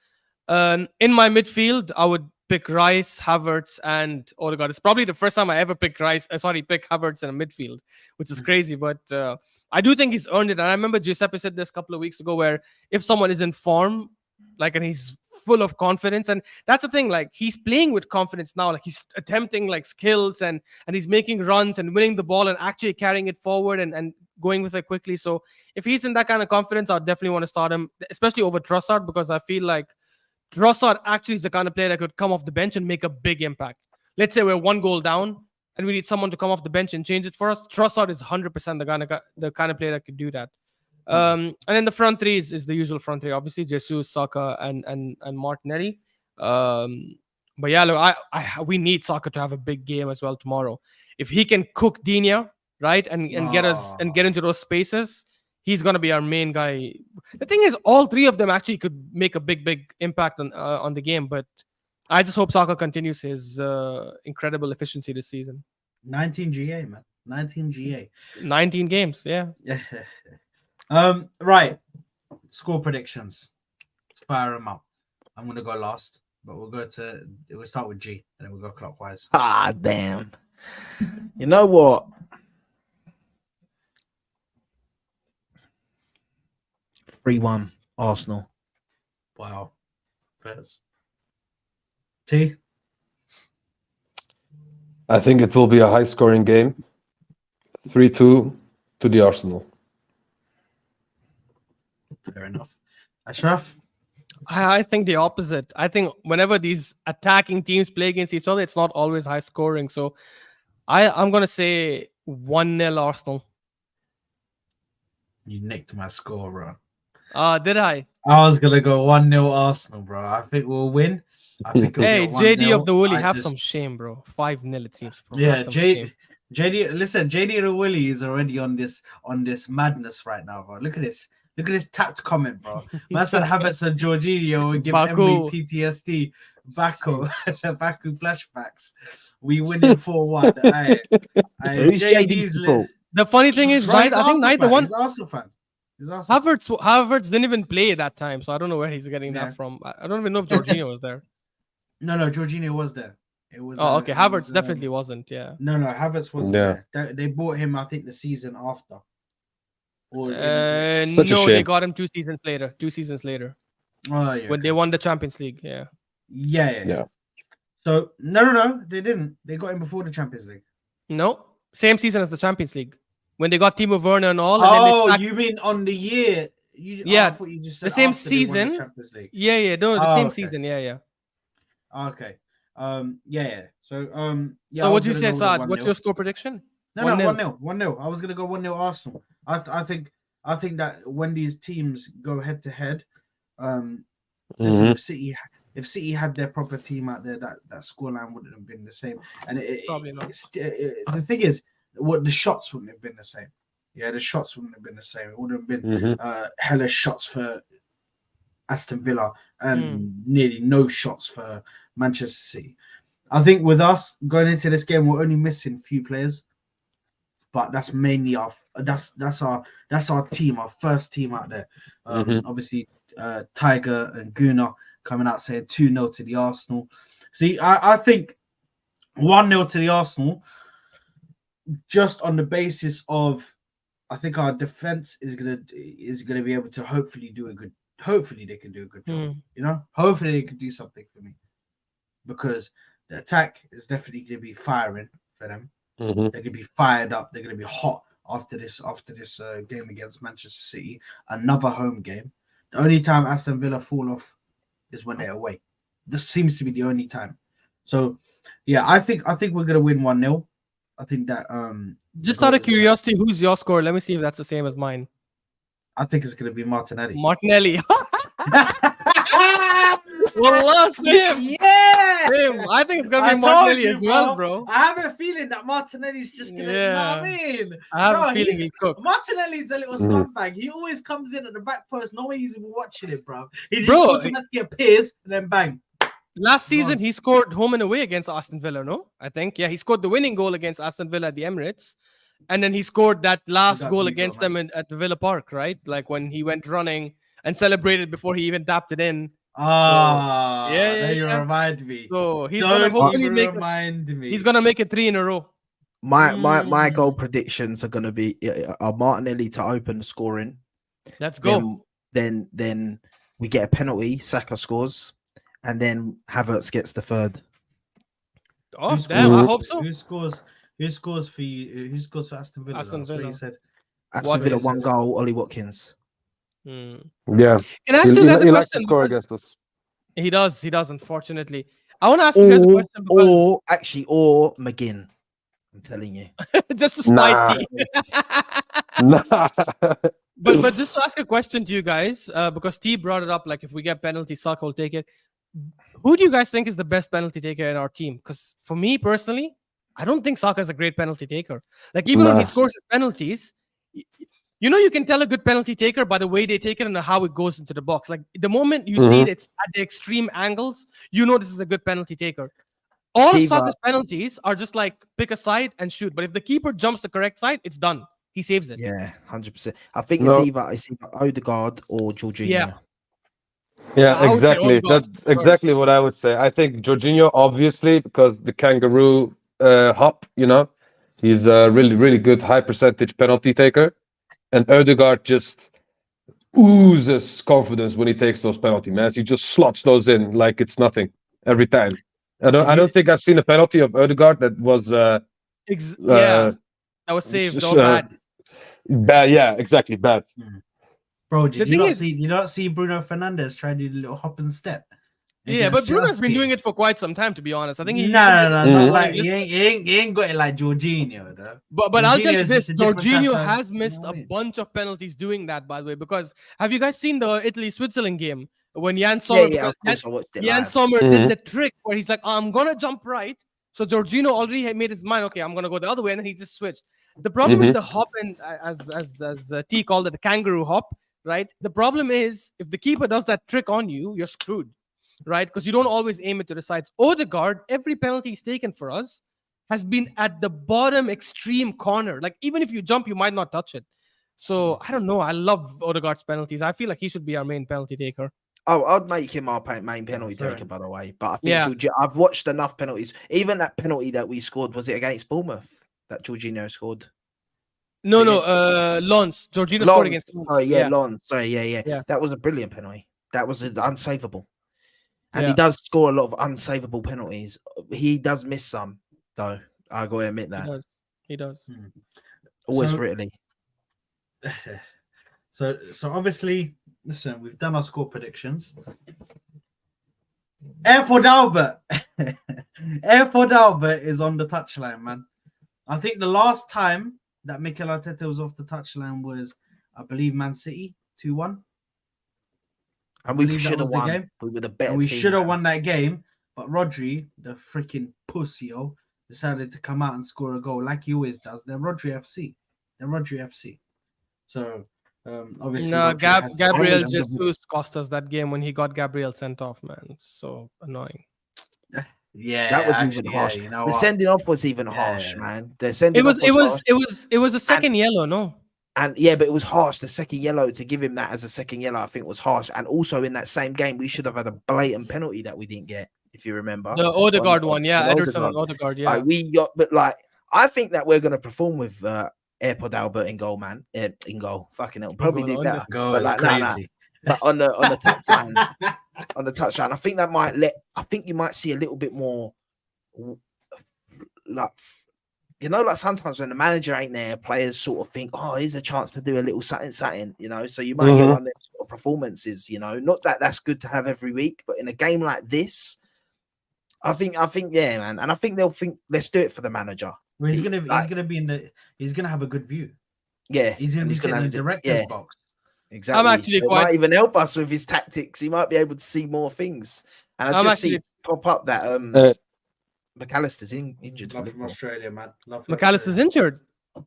Speaker 5: In my midfield, I would pick Rice, Havertz, and Odegaard. It's probably the first time I ever pick Havertz in a midfield, which is crazy. But I do think he's earned it. And I remember Giuseppe said this a couple of weeks ago, where if someone is in form, and he's full of confidence, and that's the thing, like he's playing with confidence now, like he's attempting skills and he's making runs and winning the ball and actually carrying it forward and going with it quickly. So if he's in that kind of confidence, I'd definitely want to start him, especially over Trossard, because I feel like Trossard actually is the kind of player that could come off the bench and make a big impact. Let's say we're 1 goal down and we need someone to come off the bench and change it for us. Trossard is 100% the kind of player that could do that. And then the front three is the usual front three, obviously Jesus, Saka, and Martinelli. But yeah, look, we need Saka to have a big game as well tomorrow. If he can cook Digne, right, and get us and get into those spaces, he's gonna be our main guy. The thing is, all three of them actually could make a big impact on the game. But I just hope Saka continues his incredible efficiency this season.
Speaker 2: 19 GA, man. 19 GA.
Speaker 5: 19 games, yeah.
Speaker 2: Right. Score predictions. Let's fire them up. I'm gonna go last, but we'll start with G and then we'll go clockwise.
Speaker 3: Ah, damn. You know what? 3-1 Arsenal.
Speaker 2: Wow. First. T.
Speaker 4: I think it will be a high-scoring game. 3-2 to the Arsenal.
Speaker 2: Fair enough. Ashraf.
Speaker 5: I think the opposite. I think whenever these attacking teams play against each other, it's not always high scoring. So I'm gonna say 1-0 Arsenal.
Speaker 2: You nicked my score, bro.
Speaker 5: Did I?
Speaker 2: I was gonna go 1-0 Arsenal, bro. I think we'll win. I think it'll
Speaker 5: Hey,
Speaker 2: be a
Speaker 5: JD
Speaker 2: 1-0.
Speaker 5: of the Woolly,
Speaker 2: I
Speaker 5: have
Speaker 2: just-
Speaker 5: some shame, bro. 5-0 it seems. Bro.
Speaker 2: Yeah,
Speaker 5: Have some shame.
Speaker 2: JD. Listen, JD the Willie is already on this madness right now, bro. Look at this. Look at this tapped comment, bro. Man said Havertz and Jorginho will give
Speaker 5: Baku.
Speaker 2: Emery PTSD. Baku flashbacks. We winning 4-1. Aye.
Speaker 3: Who's JD's fault?
Speaker 5: The funny thing is,
Speaker 2: Bro, he's
Speaker 5: I think
Speaker 2: Arsenal
Speaker 5: neither
Speaker 2: fan.
Speaker 5: one.
Speaker 2: He's Arsenal fan. He's Arsenal.
Speaker 5: Havertz didn't even play at that time, so I don't know where he's getting
Speaker 2: Yeah.
Speaker 5: that from. I don't even know if Jorginho was there.
Speaker 2: No, Jorginho was there. It was.
Speaker 5: Oh, okay.
Speaker 2: it
Speaker 5: Havertz
Speaker 2: was,
Speaker 5: definitely wasn't. Yeah.
Speaker 2: No, Havertz wasn't
Speaker 4: Yeah.
Speaker 2: there. They bought him, I think, the season after. Or
Speaker 4: Such a
Speaker 5: No, they
Speaker 4: shame.
Speaker 5: got him 2 seasons later. 2 seasons later,
Speaker 2: oh, yeah,
Speaker 5: when they won the Champions League. Yeah.
Speaker 2: yeah. So no, they didn't. They got him before the Champions League.
Speaker 5: No, same season as the Champions League when they got Timo Werner and all. And then they sacked...
Speaker 2: you mean on the year?
Speaker 5: Yeah,
Speaker 2: I thought you just said
Speaker 5: the same
Speaker 2: after they won the
Speaker 5: season.
Speaker 2: Champions League.
Speaker 5: Yeah. No, the
Speaker 2: Oh,
Speaker 5: same
Speaker 2: okay.
Speaker 5: season. Yeah.
Speaker 2: Okay. Yeah. So yeah.
Speaker 5: So
Speaker 2: I
Speaker 5: what
Speaker 2: was
Speaker 5: do you
Speaker 2: gonna
Speaker 5: say,
Speaker 2: go with a
Speaker 5: Saad?
Speaker 2: 1-0.
Speaker 5: What's your score prediction?
Speaker 2: No,
Speaker 5: 1-0.
Speaker 2: 1-0. I was gonna go 1-0 Arsenal. I think that when these teams go head to head, listen, if City had their proper team out there, that scoreline wouldn't have been the same. And
Speaker 5: Probably not.
Speaker 2: The thing is, the shots wouldn't have been the same. Yeah, the shots wouldn't have been the same. It would have been hella shots for Aston Villa and nearly no shots for Manchester City. I think with us going into this game, we're only missing a few players, but that's mainly our team, our first team out there. Obviously, Tiger and Guna coming out saying 2-0 to the Arsenal. See, I think 1-0 to the Arsenal, just on the basis of, I think our defense is gonna be able to hopefully do a good. Hopefully they can do a good job. You know, hopefully they can do something for me, because the attack is definitely going to be firing for them. They're going to be fired up. They're going to be hot after this game against Manchester City. Another home game. The only time Aston Villa fall off is when they're away. This seems to be the only time. So, yeah, I think we're going to win 1-0. I think that
Speaker 5: Just out of curiosity, who's your score? Let me see if that's the same as mine.
Speaker 2: I think it's going to be Martinelli.
Speaker 5: Martinelli. Wallah, same.
Speaker 2: Yeah.
Speaker 5: Same. I think it's gonna
Speaker 2: I
Speaker 5: be
Speaker 2: told
Speaker 5: Martinelli
Speaker 2: you,
Speaker 5: as well, bro.
Speaker 2: I have a feeling that Martinelli's just gonna. You know what I mean?
Speaker 5: I have
Speaker 2: Bro,
Speaker 5: a feeling he cooked.
Speaker 2: Martinelli's a little scumbag. He always comes in at the back post. No one is even watching it, bro. He just
Speaker 5: Bro,
Speaker 2: automatically appears and then bang.
Speaker 5: Last season, he scored home and away against Aston Villa, no? I think. Yeah, he scored the winning goal against Aston Villa at the Emirates. And then he scored that last goal against them at the Villa Park, right? Like when he went running and celebrated before he even tapped it in.
Speaker 2: You remind me.
Speaker 5: So he's gonna hopefully he's gonna make it 3 in a row.
Speaker 3: My goal predictions are gonna be Martinelli to open the scoring.
Speaker 5: Let's go.
Speaker 3: Then we get a penalty, Saka scores, and then Havertz gets the third.
Speaker 5: Oh, damn! I hope so.
Speaker 2: Who scores for you? Who scores for Aston Villa?
Speaker 5: Aston
Speaker 2: That's what
Speaker 5: Villa.
Speaker 2: you said.
Speaker 3: Aston Villa 1 goal, Ollie Watkins.
Speaker 4: Yeah.
Speaker 5: Can I ask you guys a
Speaker 4: He likes to
Speaker 5: question?
Speaker 4: score against us.
Speaker 5: He does, unfortunately. I want to ask you guys a question because...
Speaker 3: or McGinn. I'm telling you.
Speaker 5: just to spite T.
Speaker 4: Nah.
Speaker 5: But just to ask a question to you guys, because T brought it up, like if we get penalty, Saka will take it. Who do you guys think is the best penalty taker in our team? Because for me personally, I don't think Saka is a great penalty taker. Like even when he scores his penalties, you can tell a good penalty taker by the way they take it and how it goes into the box. Like the moment you
Speaker 3: Mm-hmm.
Speaker 5: see it's at the extreme angles, you know this is a good penalty taker. All of
Speaker 3: It's either-
Speaker 5: Saka's penalties are just like pick a side and shoot. But if the keeper jumps the correct side, it's done. He saves it.
Speaker 3: Yeah, 100%. I think
Speaker 4: No.
Speaker 3: it's either Odegaard or Jorginho.
Speaker 5: Yeah.
Speaker 4: Yeah,
Speaker 5: I would say
Speaker 4: exactly.
Speaker 5: Odegaard
Speaker 4: That's
Speaker 5: for sure.
Speaker 4: exactly what I would say. I think Jorginho, obviously, because the kangaroo hop, he's a really, really good high percentage penalty taker. And Odegaard just oozes confidence when he takes those penalty, man. He just slots those in like it's nothing every time. I don't think I've seen a penalty of Odegaard that was
Speaker 5: Yeah. That was saved. All bad.
Speaker 4: bad. Yeah, exactly, bad.
Speaker 2: Bro,
Speaker 5: The
Speaker 2: did you
Speaker 5: thing
Speaker 2: not
Speaker 5: is-
Speaker 2: see? Did you not see Bruno Fernandes try to do the little hop and step?
Speaker 5: Yeah, but
Speaker 2: against
Speaker 5: Bruno's been
Speaker 2: Chelsea?
Speaker 5: doing it for quite some time, to be honest. I think he.
Speaker 2: No, not
Speaker 4: Mhm.
Speaker 2: like he ain't got it like Jorginho though.
Speaker 5: But I'll tell you
Speaker 2: Jorginho's
Speaker 5: this:
Speaker 2: just a different
Speaker 5: Jorginho
Speaker 2: type of-
Speaker 5: has
Speaker 2: you
Speaker 5: missed
Speaker 2: know
Speaker 5: a
Speaker 2: what I mean?
Speaker 5: bunch of penalties doing that, by the way. Because have you guys seen the Italy-Switzerland game when Jan Sommer?
Speaker 3: Yeah, of
Speaker 5: because
Speaker 3: course I watched it
Speaker 5: Jan
Speaker 3: live.
Speaker 5: Sommer
Speaker 4: Mhm.
Speaker 5: did the trick where he's like, I'm gonna jump right. So Jorginho already had made his mind, okay, I'm gonna go the other way, and then he just switched. The problem with the hop, and as T called it, the kangaroo hop, right? The problem is if the keeper does that trick on you, you're screwed, right? Because you don't always aim it to the sides. Odegaard, every penalty he's taken for us has been at the bottom extreme corner. Like even if you jump, you might not touch it. So I don't know. I love Odegaard's penalties. I feel like he should be our main penalty taker.
Speaker 3: Oh, I'd make him our main penalty
Speaker 2: Fair
Speaker 3: taker,
Speaker 2: enough.
Speaker 3: by the way. But I think
Speaker 5: Yeah.
Speaker 3: I've watched enough penalties. Even that penalty that we scored, was it against Bournemouth that Jorginho scored?
Speaker 5: No,
Speaker 3: Against-
Speaker 5: Lons. Jorginho scored
Speaker 3: Lons.
Speaker 5: against Lons.
Speaker 3: Sorry, yeah, Lons. Sorry, yeah.
Speaker 5: Yeah.
Speaker 3: That was a brilliant penalty. That was unsavable. And
Speaker 5: Yeah.
Speaker 3: he does score a lot of unsavable penalties. He does miss some, though. I got to admit
Speaker 5: He
Speaker 3: that.
Speaker 5: does. He does.
Speaker 3: Always
Speaker 2: So-
Speaker 3: for Italy.
Speaker 2: So obviously, listen, we've done our score predictions. Airport Albert, Airport Albert is on the touchline, man. I think the last time that Mikel Arteta was off the touchline was, I believe, Man City 2-1.
Speaker 3: And we
Speaker 2: believe that
Speaker 3: should have
Speaker 2: was the
Speaker 3: won.
Speaker 2: game.
Speaker 3: We were the better
Speaker 2: And we
Speaker 3: team.
Speaker 2: should have won that game, but Rodri, the freaking pussy, decided to come out and score a goal like he always does. They're Rodri FC. So obviously,
Speaker 5: No,
Speaker 2: Rodri has-
Speaker 5: Gabriel
Speaker 3: and-
Speaker 5: Jesus cost us that game when he got Gabriel sent off, man. It's so annoying.
Speaker 2: Yeah,
Speaker 3: That was
Speaker 2: actually,
Speaker 3: even harsh.
Speaker 2: you know
Speaker 3: The
Speaker 2: what?
Speaker 3: sending off was even harsh,
Speaker 2: Yeah.
Speaker 3: man. The sending
Speaker 5: It was
Speaker 3: off harsh.
Speaker 5: it was a second yellow, no?
Speaker 3: And yeah, but it was harsh. The second yellow, to give him that as a second yellow, I think was harsh. And also in that same game, we should have had a blatant penalty that we didn't get, if you remember.
Speaker 5: The Odegaard
Speaker 3: On-
Speaker 5: one, yeah,
Speaker 3: on
Speaker 5: Ederson on Odegaard, yeah.
Speaker 3: Like we got, but like I think that we're gonna perform with Airport Albert in goal, man. In goal, fucking hell, probably
Speaker 5: going
Speaker 3: do
Speaker 5: on
Speaker 3: better.
Speaker 2: Go,
Speaker 3: But
Speaker 2: it's
Speaker 3: like, nah.
Speaker 2: crazy.
Speaker 3: But on the touchline, on the touchline, I think that might I think you might see a little bit more, like, like sometimes when the manager ain't there, players sort of think, oh, here's a chance to do a little something, So you might get one of them sort of performances, Not that that's good to have every week, but in a game like this, I think, yeah, man, and I think they'll think, let's do it for the manager.
Speaker 2: Well, he's gonna
Speaker 3: Like-
Speaker 2: he's gonna have a good view.
Speaker 3: Yeah,
Speaker 2: He's gonna
Speaker 3: and
Speaker 2: be sitting in
Speaker 3: have
Speaker 2: the
Speaker 3: the-
Speaker 2: director's
Speaker 3: yeah.
Speaker 2: box.
Speaker 3: Exactly.
Speaker 5: actually
Speaker 3: So it
Speaker 5: quite-
Speaker 3: might even help us with his tactics. He might be able to see more things. And I
Speaker 5: I'm
Speaker 3: just see
Speaker 5: actually-
Speaker 3: pop up that McAllister's injured. For
Speaker 2: Love from
Speaker 3: Liverpool.
Speaker 2: Australia, man. Love
Speaker 5: McAllister's injured.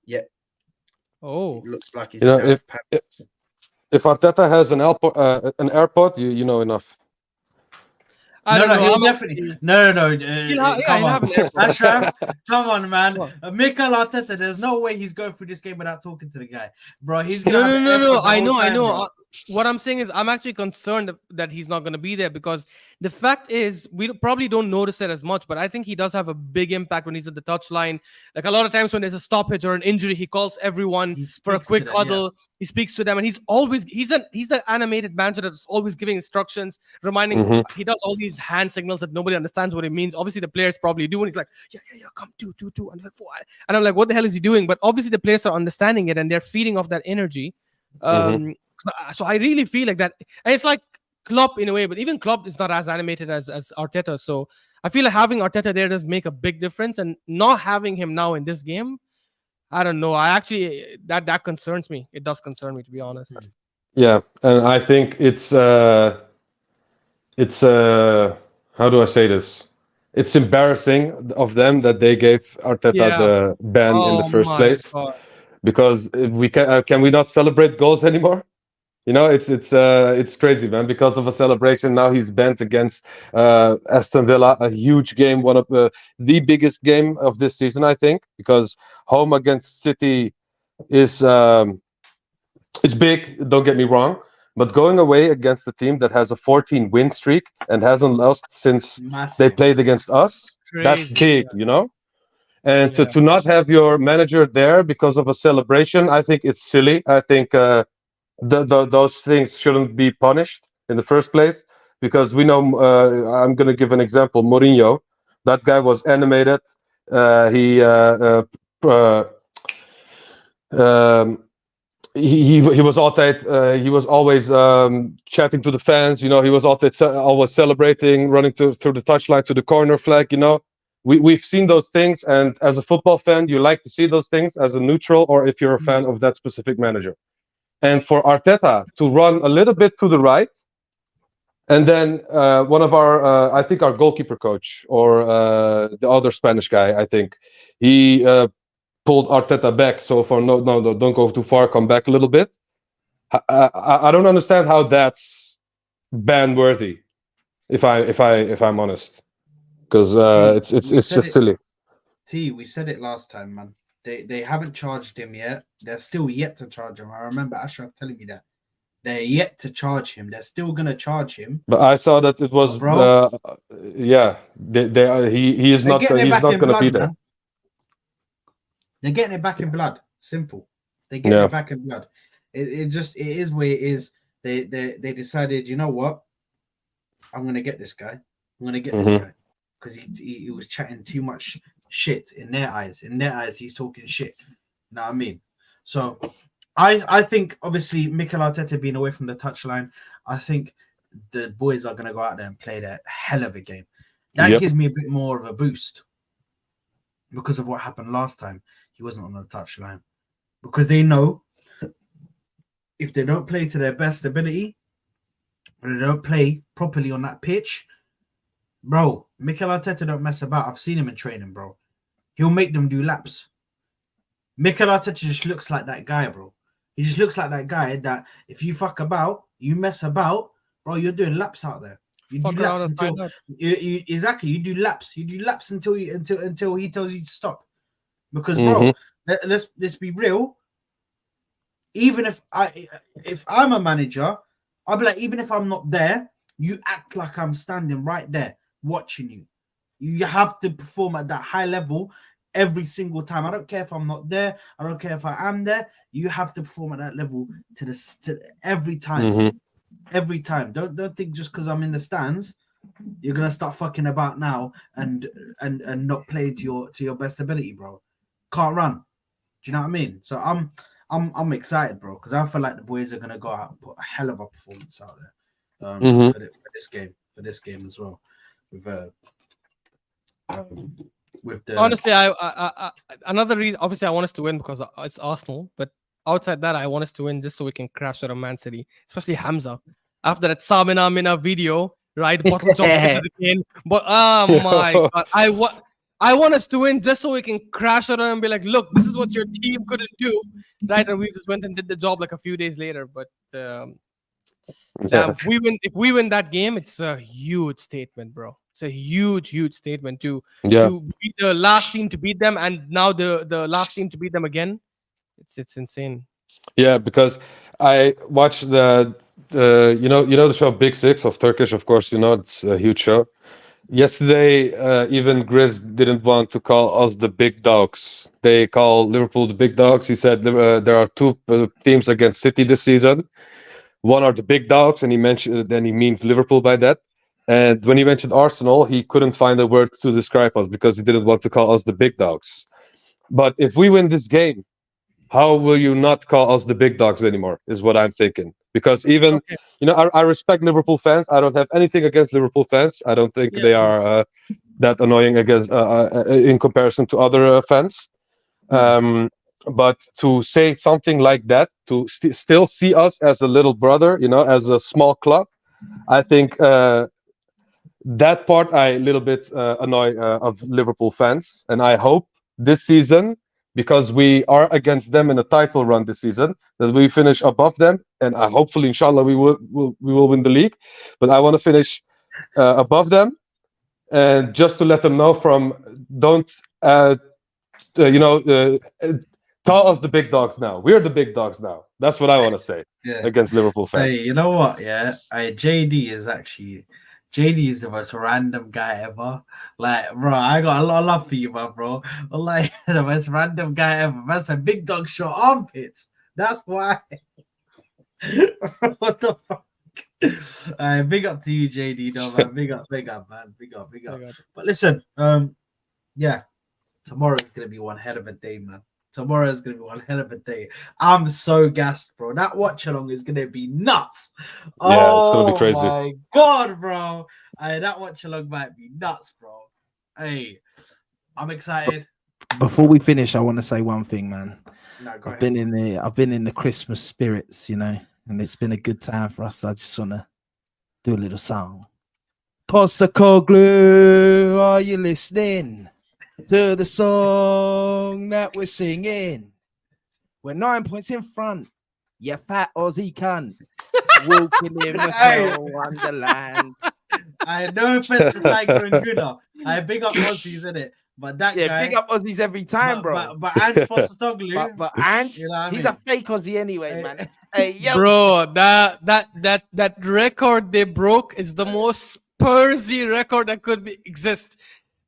Speaker 3: Yeah.
Speaker 5: Oh,
Speaker 3: It looks like he's
Speaker 4: If Arteta has an AirPod, you know enough.
Speaker 5: I don't know.
Speaker 2: he'll
Speaker 5: I'm
Speaker 2: definitely
Speaker 5: actually-
Speaker 2: no.
Speaker 5: He'll ha- yeah,
Speaker 2: Come
Speaker 5: he'll have
Speaker 2: on,
Speaker 5: an AirPod.
Speaker 2: Ashraf, come on, man.
Speaker 5: What?
Speaker 2: Mikel Arteta, there's no way he's going through this game without talking to the guy, bro. He's gonna
Speaker 5: No.
Speaker 2: have an AirPod the
Speaker 5: I
Speaker 2: whole
Speaker 5: know.
Speaker 2: time, bro.
Speaker 5: What I'm saying is, I'm actually concerned that he's not going to be there because the fact is, we probably don't notice it as much, but I think he does have a big impact when he's at the touchline. Like a lot of times when there's a stoppage or an injury, he calls everyone
Speaker 2: He
Speaker 5: for a
Speaker 2: speaks to
Speaker 5: quick
Speaker 2: them, yeah.
Speaker 5: huddle. He speaks to them, and he's the animated manager that's always giving instructions, reminding.
Speaker 4: Mhm.
Speaker 5: He does all these hand signals that nobody understands what it means. Obviously, the players probably do, and he's like, yeah, come 2, and like 4. And I'm like, what the hell is he doing? But obviously, the players are understanding it and they're feeding off that energy. So I really feel like that. And it's like Klopp in a way, but even Klopp is not as animated as Arteta. So I feel like having Arteta there does make a big difference, and not having him now in this game, I don't know. I actually that concerns me. It does concern me, to be honest.
Speaker 4: Yeah, and I think it's how do I say this? It's embarrassing of them that they gave Arteta
Speaker 5: Yeah.
Speaker 4: the ban in the
Speaker 5: Oh
Speaker 4: first
Speaker 5: my
Speaker 4: place.
Speaker 5: God.
Speaker 4: because we can we not celebrate goals anymore? You know, it's crazy, man. Because of a celebration, now he's banned against Aston Villa, a huge game, one of the biggest game of this season, I think, because home against City is it's big. Don't get me wrong, but going away against a team that has a 14 win streak and hasn't lost since they
Speaker 2: Massive.
Speaker 4: played against us, that's
Speaker 5: Crazy.
Speaker 4: big, you know. And
Speaker 5: Yeah.
Speaker 4: to not have your manager there because of a celebration, I think it's silly. I think those things shouldn't be punished in the first place, because we know. I'm going to give an example. Mourinho, that guy was animated. He um, he was altijd he was always chatting to the fans. You know, he was always celebrating, running through the touchline to the corner flag. You know, we've seen those things, and as a football fan, you like to see those things as a neutral, or if you're a fan of that specific manager. And for Arteta to run a little bit to the right, and then one of our, I think our goalkeeper coach, or the other Spanish guy, I think, he pulled Arteta back. So for no, don't go too far, come back a little bit. I don't understand how that's ban worthy, if I'm honest, because it's just silly.
Speaker 2: We said it last time, man. They haven't charged him yet. They're still yet to charge him. I remember Ashraf telling me that. They're yet to charge him. They're still gonna charge him.
Speaker 4: But I saw that it was,
Speaker 2: Bro.
Speaker 4: yeah, he is not
Speaker 2: getting it
Speaker 4: he's
Speaker 2: back
Speaker 4: not
Speaker 2: in
Speaker 4: going to be
Speaker 2: blood,
Speaker 4: there.
Speaker 2: man. They're getting it back in blood. Simple. They're getting it back in blood. It is where it is. They decided, you know what? I'm gonna get this guy. I'm gonna get this guy because he was chatting too much shit in their eyes. In their eyes, he's talking shit. You know what I mean? So I think obviously Mikel Arteta being away from the touchline, I think the boys are gonna go out there and play their hell of a game. That gives me a bit more of a boost because of what happened last time. He wasn't on the touchline because they know if they don't play to their best ability, or they don't play properly on that pitch, bro, Mikel Arteta don't mess about. I've seen him in training, bro. He'll make them do laps. Mikel Arteta just looks like that guy, bro. He just looks like that guy that if you fuck about, you mess about, bro, you're doing laps out there. You do laps until exactly. You do laps. You do laps until he tells you to stop. Because, bro, let's be real. Even if I'm a manager, I'll be like, even if I'm not there, you act like I'm standing right there watching you. You have to perform at that high level every single time. I don't care if I'm not there. I don't care if I am there. You have to perform at that level to every time. Every time. Don't think just because I'm in the stands, you're gonna start fucking about now and not play to your best ability, bro. Can't run. Do you know what I mean? So I'm excited, bro, because I feel like the boys are gonna go out and put a hell of a performance out there for this game as well. With the
Speaker 5: honestly, I another reason. Obviously, I want us to win because it's Arsenal. But outside that, I want us to win just so we can crash out of Man City, especially Hamza. After that Samina Mina video, right? Bottle jump again. But oh my god, I want us to win just so we can crash out and be like, look, this is what your team couldn't do, right? And we just went and did the job like a few days later. But if we win that game, it's a huge statement, bro. It's a huge statement to be the last team to beat them, and now the last team to beat them again. It's insane.
Speaker 4: Yeah, because I watched the you know the show Big Six of Turkish, of course. You know it's a huge show. Yesterday, even Grizz didn't want to call us the big dogs. They call Liverpool the big dogs. He said there are two teams against City this season. One are the big dogs, and he means Liverpool by that. And when he mentioned Arsenal, he couldn't find a word to describe us because he didn't want to call us the big dogs. But if we win this game, how will you not call us the big dogs anymore? Is what I'm thinking. Because even I respect Liverpool fans. I don't have anything against Liverpool fans. I don't think they are that annoying against in comparison to other fans. But to say something like that, to still see us as a little brother, as a small club, I think that part I a little bit annoy of Liverpool fans, and I hope this season because we are against them in a title run this season, that we finish above them, and hopefully, inshallah, we will win the league. But I want to finish above them, and just to let them know don't call us the big dogs now. We're the big dogs now. That's what I want to say against Liverpool fans.
Speaker 2: Hey, you know what? Yeah, JD is the most random guy ever. Like, bro, I got a lot of love for you, bro. But like, the most random guy ever. That's a big dog short armpits. That's why. What the fuck? Big up to you, JD. No, man. Big up, man. Big up. But listen, yeah, tomorrow's gonna be one hell of a day, man. Tomorrow's gonna be one hell of a day. I'm so gassed, bro. That watch along is gonna be nuts.
Speaker 4: Yeah, it's gonna be crazy.
Speaker 2: Oh my god, bro. That watch along might be nuts, bro. Hey, I'm excited.
Speaker 3: Before we finish, I want to say one thing, man.
Speaker 2: No,
Speaker 3: I've been in the Christmas spirits, and it's been a good time for us. I just want to do a little song. Postacoglu, are you listening to the song that we're singing? We're 9 points in front. You fat Aussie cunt. Walking in the wonderland.
Speaker 2: I know offense to Tiger and Guna. I big up Aussies, innit? But that guy,
Speaker 3: big up Aussies every time, bro.
Speaker 2: But Ange Postecoglou,
Speaker 3: but Ange,
Speaker 2: you know what
Speaker 3: he's
Speaker 2: I mean?
Speaker 3: a fake Aussie anyway, man. Hey, yo.
Speaker 5: Bro, that record they broke is the most Spursy record that could exist.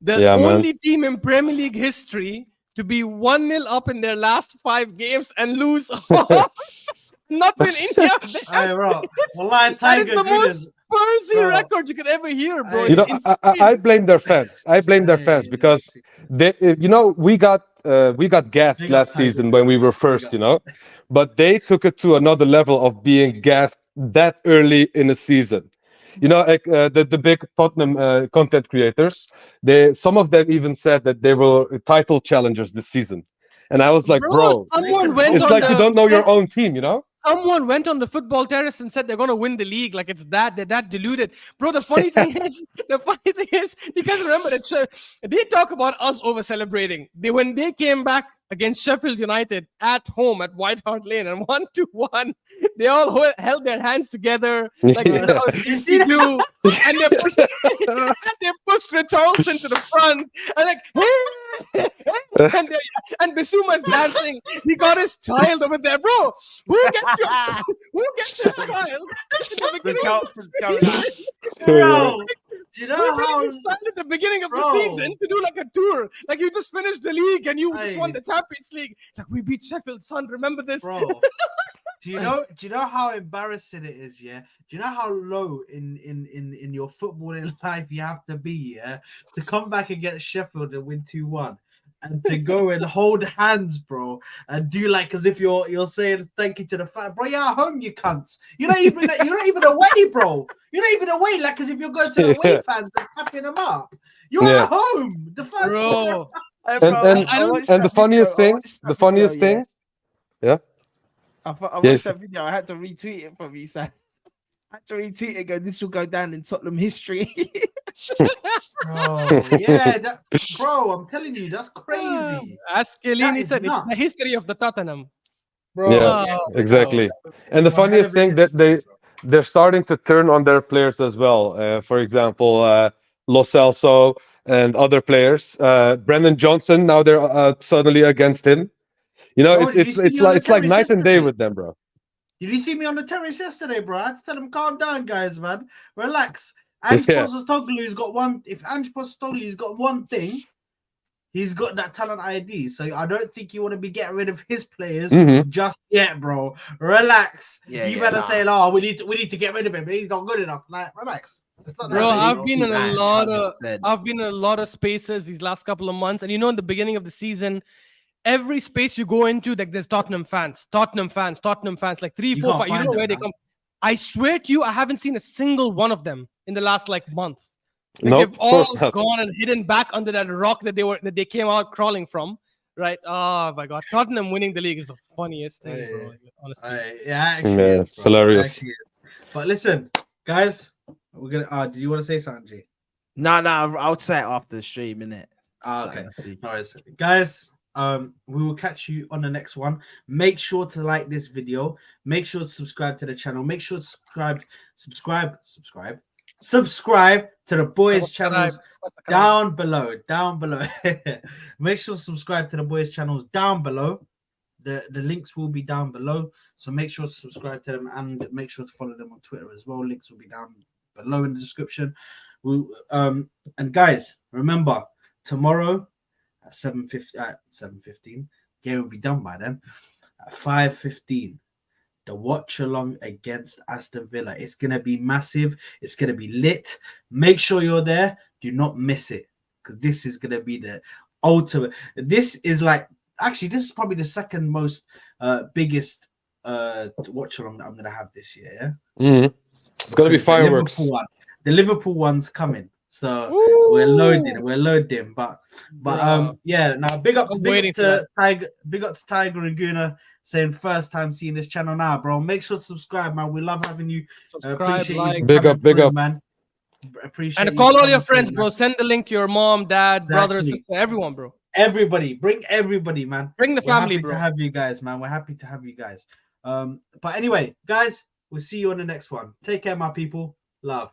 Speaker 5: The only team in Premier League history to be 1-0 up in their last 5 games and lose not win any of them.
Speaker 2: Hey, bro. Wallahi,
Speaker 5: That is
Speaker 2: Tiger
Speaker 5: the
Speaker 2: Guna's,
Speaker 5: most Spursy
Speaker 2: bro.
Speaker 5: record you could ever hear, bro.
Speaker 2: You
Speaker 5: It's
Speaker 4: know, I blame their fans. I blame their fans because they, we got gassed
Speaker 2: Big up
Speaker 4: last
Speaker 2: Tiger
Speaker 4: season
Speaker 2: Guna.
Speaker 4: when we were first, but they took it to another level of being gassed that early in a season. Like the big Tottenham content creators, some of them even said that they were title challengers this season, and I was like, bro, it's like you don't know your own team,
Speaker 5: Someone went on the football terrace and said they're gonna win the league. Like they're that deluded, bro. The funny thing is, you guys remember that they talk about us over celebrating. When they came back against Sheffield United at home at White Hart Lane and 1-1, they all held their hands together like you see do, and they pushed Richarlison to the front and like. and Bisuma's dancing. He got his child over there, bro. Who gets his child?
Speaker 2: Bro, do you know how
Speaker 5: his child at the beginning of the season to do like a tour? Like you just finished the league and you just won the Champions League. It's like we beat Sheffield, son. Remember this,
Speaker 2: bro? Do you know how embarrassing it is? Yeah. Do you know how low in your footballing life you have to be? Yeah, to come back against Sheffield and win 2-1, and to go and hold hands, bro, and do like as if you're saying thank you to the fan, bro. You're at home, you cunts. You're not even away, bro. You're not even away, like as if you're going to the away fans and tapping them up. You're at home, the fans,
Speaker 5: bro.
Speaker 4: And the funniest thing, yeah.
Speaker 3: I watched that video. I had to retweet it from you, so I had to retweet it and go, this will go down in Tottenham history.
Speaker 2: Bro, bro, I'm telling you, that's crazy.
Speaker 5: As Chiellini said, it's the history of the Tottenham.
Speaker 2: Bro,
Speaker 4: yeah, exactly. And the funniest thing that they're starting to turn on their players as well. For example, Lo Celso and other players. Brendan Johnson, now they're suddenly against him.
Speaker 2: Bro,
Speaker 4: it's like night and day with them, bro.
Speaker 2: Did you see me on the terrace yesterday, bro? I had to tell them, calm down, guys, man. Relax. Ange Postecoglou's got one. If Ange Postecoglou's got one thing, he's got that talent ID. So I don't think you want to be getting rid of his players just yet, bro. Relax. You better say, "Oh, we need to get rid of him. He's not good enough." Like, relax.
Speaker 5: Bro, I've been in a lot of spaces these last couple of months, and in the beginning of the season, every space you go into, like there's Tottenham fans, like 3, 4, 5. You don't know where they come. I swear to you, I haven't seen a single one of them in the last month. They've all gone and hidden back under that rock that they came out crawling from. Right? Oh my god, Tottenham winning the league is the funniest thing, bro. Honestly,
Speaker 4: it's hilarious.
Speaker 2: But listen, guys, we're gonna. Do you want to say something, G?
Speaker 3: No, I'll say it after the stream, innit?
Speaker 2: Okay. No worries. Guys, We will catch you on the next one. Make sure to like this video. Make sure to subscribe to the channel. Make sure to subscribe to the boys' channels down below. Make sure to subscribe to the boys' channels down below. The links will be down below. So make sure to subscribe to them and make sure to follow them on Twitter as well. Links will be down below in the description. And guys, remember tomorrow at 7:15, game will be done by then. At 5:15, the watch along against Aston Villa. It's gonna be massive. It's gonna be lit. Make sure you're there. Do not miss it, because this is gonna be the ultimate. This is like, actually, this is probably the second most biggest watch along that I'm gonna have this year. Yeah?
Speaker 4: It's gonna be fireworks.
Speaker 2: The Liverpool one's coming, so we're loading. But yeah. Now big up to Tiger and Guna, saying first time seeing this channel now, bro. Make sure to subscribe, man. We love having you.
Speaker 5: Subscribe, like,
Speaker 4: big up,
Speaker 2: man. Appreciate
Speaker 5: and call all your friends, bro. Send the link to your mom, dad, brother, sister, everyone, bro.
Speaker 2: Everybody, bring everybody, man.
Speaker 5: Bring the family,
Speaker 2: bro. We're happy to have you guys, man. We're happy to have you guys. But anyway, guys, we'll see you on the next one. Take care, my people. Love.